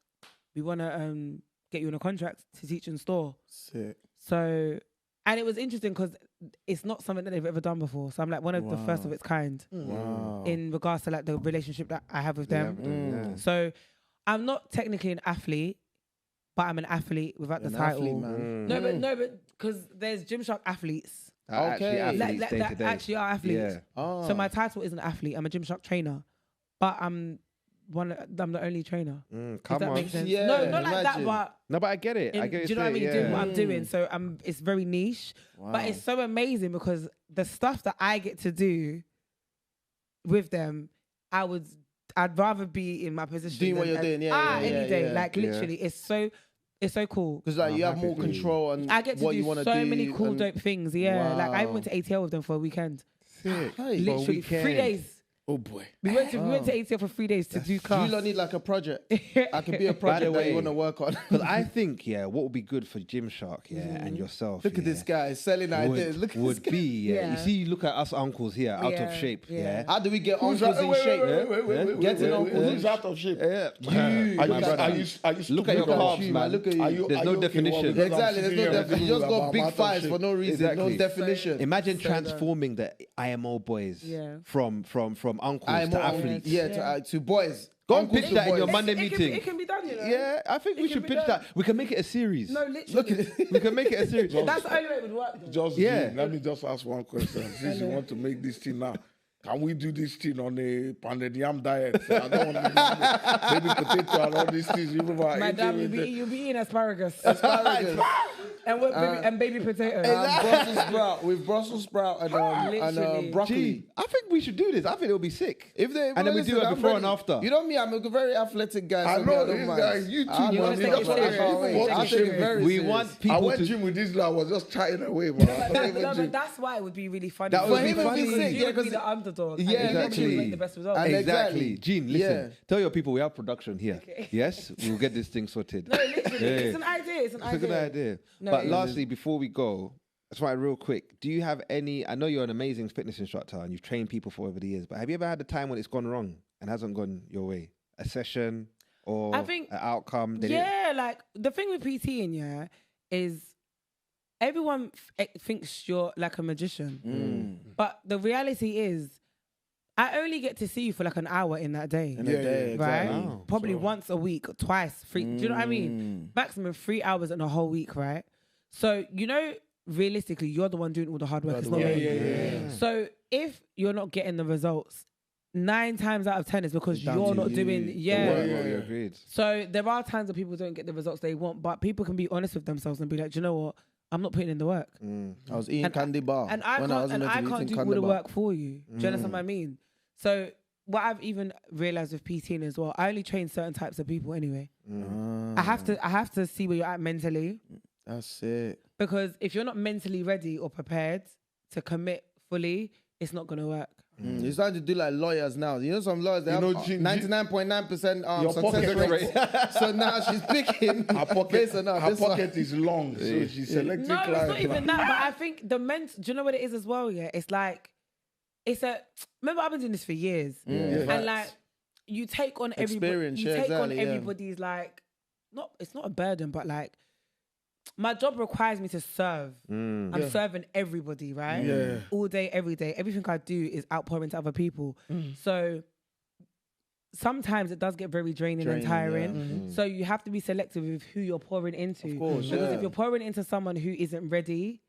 we want to get you on a contract to teach in store. Sick. So, and it was interesting because it's not something that they've ever done before. So I'm like one of the first of its kind in regards to like the relationship that I have with them. So I'm not technically an athlete, but I'm an athlete without the title. No, but because there's Gymshark athletes. That actually are athletes. Yeah. So my title isn't athlete. I'm a Gymshark trainer, but I'm the only trainer. Come that on. Makes sense. Yeah, no, not like that, but no, but I get it. I get it. Do you know what I mean? Doing what I'm doing. So it's very niche, but it's so amazing because the stuff that I get to do with them, I'd rather be in my position. Doing what you're doing, any day. Like literally, it's so cool. Because like you have more control on I get to what do you want to so do. many cool, dope things. Yeah, like I went to ATL with them for a weekend. Sick. Literally 3 days. Oh boy. We went to ATL for 3 days to do class. You don't need like a project. I could be a project that you want to work on. Because I think, what would be good for Gymshark, and yourself. Look at this guy selling ideas. Look at this guy. You see, you look at us uncles here, out of shape. Yeah. How do we get uncles in shape? Getting uncles. Who's out of shape? Look at your carbs, man. Look at you. There's no definition. Exactly. There's no definition. You just got big thighs for no reason. No definition. Imagine transforming the IMO boys from uncles to athletes. To boys. Go and pitch that in your Monday meeting. It can be done, you know. Yeah, I think we should pitch that. We can make it a series. No, literally. Look at it. We can make it a series. That's the only way it would work. Though. Let me just ask one question. Since you want to make this thing now, can we do this thing on a pounded yam diet? I don't want to do baby potato and all these things. Madam, you'll be eating asparagus. And baby potato. Brussels sprout and broccoli. Gee, I think we should do this. I think it'll be sick. And then we do it before and after. You know me, I'm a very athletic guy. I know this guy. You too. We want people I went to gym with this guy. I was just chatting away, man. But that's why it would be really funny. That would For be him, it would be funny. sick. You would be the underdog. Yeah, and exactly. you would make the best result. Exactly. Gene, listen. Tell your people we have production here. Okay. Yes, we'll get this thing sorted. No, literally. It's an idea. It's a good idea. No, but lastly, before we go, I just want real quick. Do you have any? I know you're an amazing fitness instructor and you've trained people for over the years. But have you ever had a time when it's gone wrong and hasn't gone your way? A session or an outcome? Like the thing with PTing, is everyone thinks you're like a magician. But the reality is I only get to see you for like an hour in that day. In a day, Right? exactly. Wow. Probably once a week, or twice, 3. Do you know what I mean? Maximum 3 hours in a whole week, right? So, you know, realistically, you're the one doing all the hard work. It's not me. Yeah. So if you're not getting the results, 9 times out of 10 is because down you're to not you. doing, The Well, Yeah. you agreed. So there are times that people don't get the results they want, but people can be honest with themselves and be like, do you know what? I'm not putting in the work. I was eating candy bar. And I when can't, was and meant to I be can't eating do all candy the bar. work for you. Do you understand what I mean? So what I've even realized with PTing as well, I only train certain types of people anyway. I have to see where you're at mentally, That's it. because if you're not mentally ready or prepared to commit fully, it's not gonna work. You're starting to do like lawyers now. You know some lawyers, they You have know, Gene, 99.9% Your success pocket rate. So now she's picking Her pocket, based on her this one. pocket is long, so she's selecting No, it's clients. not even that. But I think the do you know what it is as well? Yeah, it's like, remember I've been doing this for years, and like you take on Experience, everybody, you yeah, take exactly, on yeah. everybody's like, it's not a burden, but like my job requires me to serve. I'm serving everybody, right? Yeah. All day, every day. Everything I do is outpouring to other people. So sometimes it does get very draining and tiring. So you have to be selective with who you're pouring into. Of course, because yeah. if you're pouring into someone who isn't ready,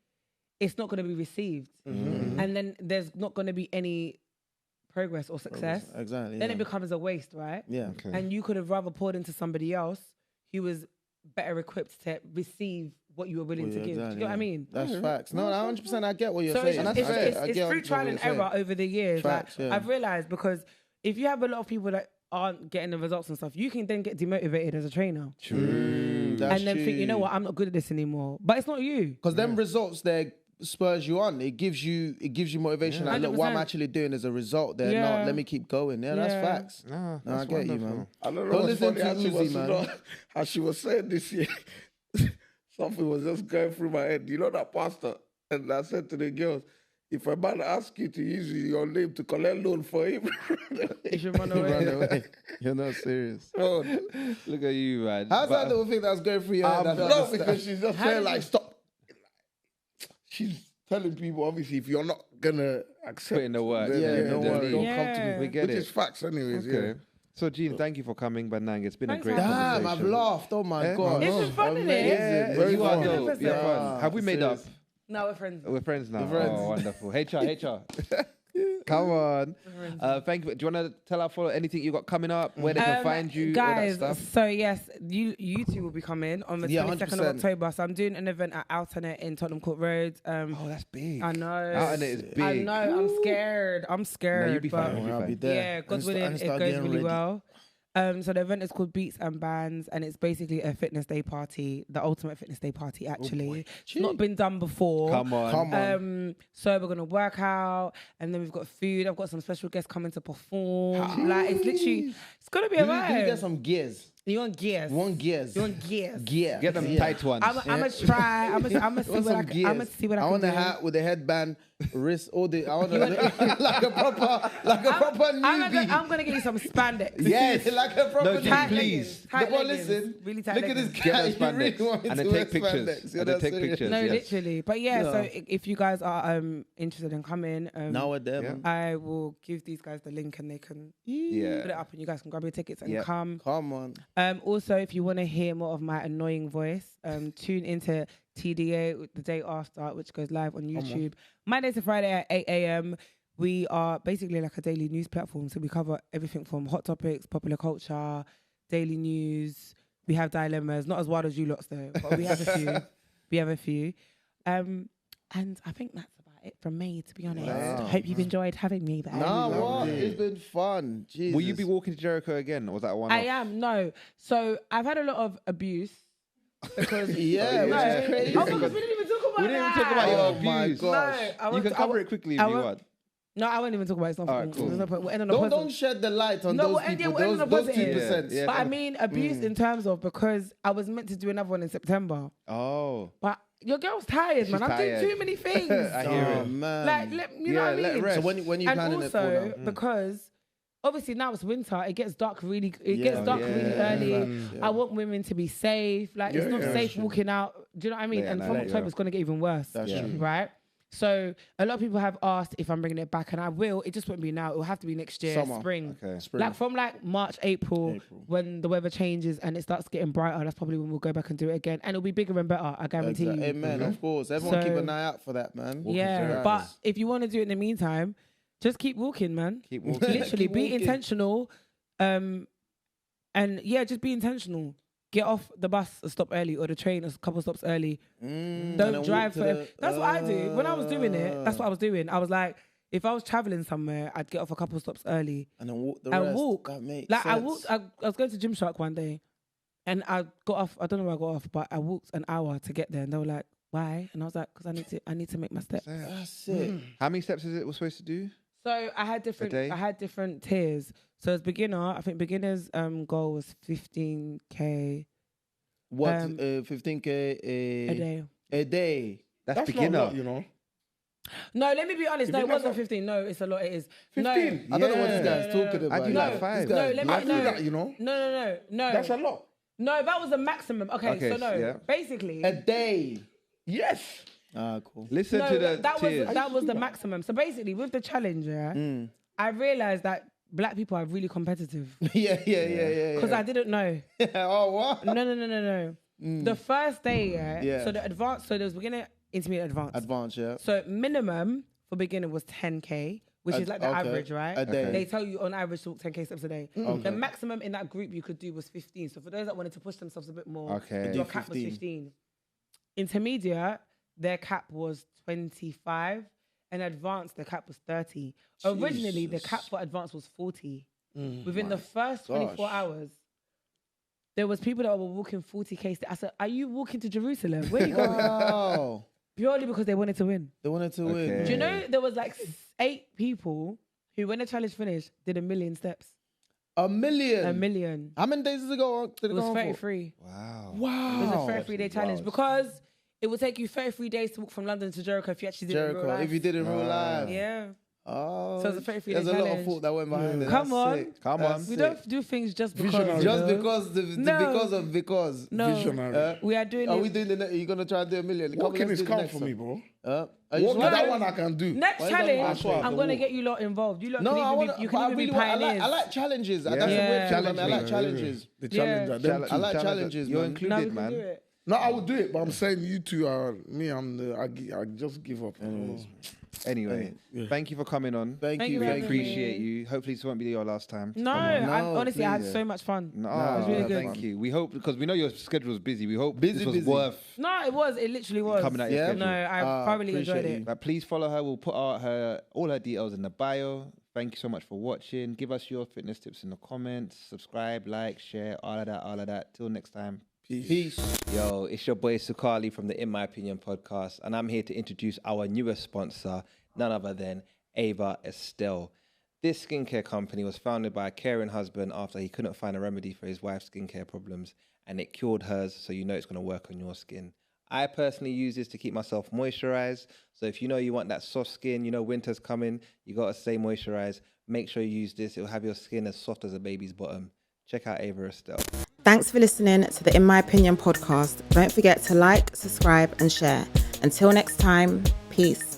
it's not going to be received. And then there's not going to be any progress or success. Exactly. Then yeah. it becomes a waste, right? Yeah. And you could have rather poured into somebody else who was better equipped to receive what you were willing to give. Do you exactly, get what I yeah. mean? That's facts. No, 100% I get what you're So saying. it's, That's just, fair. it's, I it's, get it's through what trial you're and error over the years. Facts, like, yeah. I've realised, because if you have a lot of people that aren't getting the results and stuff, you can then get demotivated as a trainer. True. That's And then think, you know what, I'm not good at this anymore. But it's not you. Because them results there spurs you on. It gives you motivation. Like, look, what I'm 100%. actually doing is a result there. Yeah. No, let me keep going. Yeah, that's Yeah. facts. No, No, I get you, man. I don't know Don't what's listen funny, to how she Uzi, was, man. how she was saying this year. Something was just going through my head. You know that pastor? And I said to the girls, if a man asks you to use your name to collect loan for him, You should run away. Run away. You're not serious. oh, Look at you, man. How's that little thing that's going through your head? I don't no, understand. because she's just saying like, stop. She's telling people, obviously, if you're not gonna accept, Put in the work, then, yeah, don't then worry, don't leave. come to me. Yeah. We get Which it. is facts, anyways. Okay. Yeah. So, Gene, thank you for coming, Banang. It's been Thanks a great for having Damn, conversation. I've laughed. Oh my God. It's been fun, innit? Yeah, Very you are fun. dope. You're 100%. fun. Have we made up? No, we're friends. We're friends now. We're friends. Oh, wonderful. HR. Come on. Thank you. Do you want to tell our follow anything you got coming up, where they can find you, guys. all that stuff? So yes, you two will be coming on the Yeah, 22nd of 100%. October. So I'm doing an event at Altanet in Tottenham Court Road. Oh, that's big. I know. Out is big. I know. I'm scared. I'm scared. No, you'll be but fine. I'll be there. yeah, God And willing, and it start goes getting really ready. well. So the event is called Beats and Bands, and it's basically a fitness day party, the ultimate fitness day party. Actually, it's not been done before. Come on. Come on. So we're gonna work out, and then we've got food. I've got some special guests coming to perform. Like it's literally, it's gonna be a Do you get vibe. some gears? You want gears? You want gears? You want gears? Gear. Get them Yeah. tight ones. I'm gonna try. I'm gonna see I want what I some can. gears. I'm gonna see what I I can want do. a hat with a headband, wrist, all the. I want like a proper newbie. I'm gonna get you some spandex. Yes, like a proper No, newbie. Tight please. leggings, tight But leggings, listen, really tight look at leggings. this Get guy. them You really spandex. want me And to then wear take pictures. spandex. And then take pictures. No, Yes. literally. But yeah, so Yeah. if you guys are interested in coming, Now we're there, Yeah. man. I will give these guys the link and they can put it Yeah. up and you guys can grab your tickets and Yeah. come. Come on. Also, if you want to hear more of my annoying voice, tune into TDA the day after, which goes live on YouTube. Monday to Friday at 8 a.m. We are basically like a daily news platform. So we cover everything from hot topics, popular culture, daily news. We have dilemmas, not as wild as you lots though, but we have a few. We have a few. And I think that's about it from me, to be honest. Wow. Hope you've enjoyed having me back. Nah, what? lovely. It's been fun. Jesus. Will you be walking to Jericho again, or was that one? I am, no. So I've had a lot of abuse. Because Yeah, no, which is crazy. Oh, because we didn't even talk about We didn't even that. talk about your Oh my abuse. gosh. No, I You won't- can I cover won't- it quickly if I you won't- want. No, I won't even talk about it. It's not All right, cool. There's no point. We'll end on a Don't positive. shed the light on No, those we'll end- yeah, people. we'll end on a Those positive. 2%. Yeah. But I mean abuse in terms of because I was meant to do another one in September. Oh. But your girl's tired, man. She's I'm doing tired. too many things. I hear Oh it. man. Like, you know what I let mean? rest. So when you And planning it for also now? because obviously now it's winter, it gets dark really. It gets Yeah. dark really Yeah. early. I want women to be safe. Like it's Yeah, not yeah, safe sure. walking out. Do you know what I mean? Yeah, and no, from yeah. October, it's gonna get even worse. That's Yeah. true. Right. So a lot of people have asked if I'm bringing it back, and I will. It just won't be now. It will have to be next year, Summer. spring. Okay. Spring. Like from like March, April, when the weather changes and it starts getting brighter. That's probably when we'll go back and do it again, and it'll be bigger and better. I guarantee you. Amen. Of course. Everyone keep So- an eye out for that, man. Yeah, but if you want to do it in the meantime, just keep walking, man. Keep walking. Literally, Keep be walking. intentional. And yeah, just be intentional. Get off the bus a stop early or the train a couple stops early. And Don't then drive walk to forever. the- That's what I do. When I was doing it, that's what I was doing. I was like, if I was traveling somewhere, I'd get off a couple stops early and then walk the and rest. walk. That makes Like I sense. walked. I was going to Gymshark one day, and I got off. I don't know where I got off, but I walked an hour to get there, and they were like, "Why?" And I was like, "Because I need to make my steps." That's it. How many steps is it we're supposed to do? So I had different tiers. So as beginner, I think beginner's goal was 15K What? 15K a day. A day. That's That's beginner. not a lot, you know. No, let me be honest. You No, it think that's wasn't 15. No, it's a lot. It is. 15? No, I don't know what this guy's talking about. I do No, like 5. No, let me. I do No, that, you know. no. That's a lot. No, that was the maximum. Okay, so no. yeah. Basically, A day. Yes. Ah, cool. Listen no, to the that tiers. was the maximum. So basically, with the challenge, I realized that black people are really competitive yeah. because I didn't know. Oh, what? No. The first day, Yeah. So the advanced, so there was beginner, intermediate, advanced. Advance, yeah. So minimum for beginner was 10K, which is like the Okay. average, right? A day. They tell you on average to walk 10K steps a day. The maximum in that group you could do was 15. So for those that wanted to push themselves a bit more, Okay. your cap was 15. Intermediate, their cap was 25. And advanced, the cap was 30. Originally, the cap for advanced was 40. Within the first 24 hours, there was people that were walking 40K. I said, "Are you walking to Jerusalem? Where are you going?" Wow. Purely because they wanted to win. They wanted to win. Okay. Do you know there was like 8 people who, when the challenge finished, did 1 million steps? 1 million. 1 million. How many days did it go on? Did It was 33. Wow. Wow. It was a 33-day challenge because it would take you 33 days to walk from London to Jericho if you actually did it in real Jericho, life. if you did it in real life. Yeah. Oh. So it's a 33-day There's a lot of challenge. thought that went behind it. Come That's on. sick. Come That's on. We sick. don't do things just because. Visionary. Just you know? because because. No. Visionary. We are doing Are it. we doing the? You're gonna try and do 1 million? Come, Walking let's is do the calm next for one. me, bro. Are you Walking, sure? that one I can do. Next Why you don't challenge, ask for it? I'm going to get you lot involved. You lot No, can I even want. be, you can even be pioneers. I like challenges. That's Yeah. a weird Challenge challenge. I like me. challenges. The challenge. Yeah. are them I two. like challenges. You're man. No, we included, can man. do it. No, I would do it, but I'm saying you two are me. I just give up. Anyway, thank you for coming on. Thank you. for We having appreciate me. you. Hopefully, this won't be your last time. No, No, honestly, I had please. so much fun. No, it was really good. thank you. We hope, because we know your schedule is busy. We hope Busy, this was busy. worth. No, it was. It literally was. Coming at your Yeah? schedule. No, I thoroughly enjoyed appreciate it. you. But please follow her. We'll put out all her details in the bio. Thank you so much for watching. Give us your fitness tips in the comments. Subscribe, like, share, all of that. Till next time. Peace. Yo, it's your boy Sukali from the In My Opinion podcast, and I'm here to introduce our newest sponsor, none other than Ava Estelle. This skincare company was founded by a caring husband after he couldn't find a remedy for his wife's skincare problems, and it cured hers, so you know it's going to work on your skin. I personally use this to keep myself moisturized, so if you know you want that soft skin, you know winter's coming, you got to stay moisturized, make sure you use this. It'll have your skin as soft as a baby's bottom. Check out Ava Estelle. Thanks for listening to the In My Opinion podcast. Don't forget to like, subscribe, and share. Until next time, peace.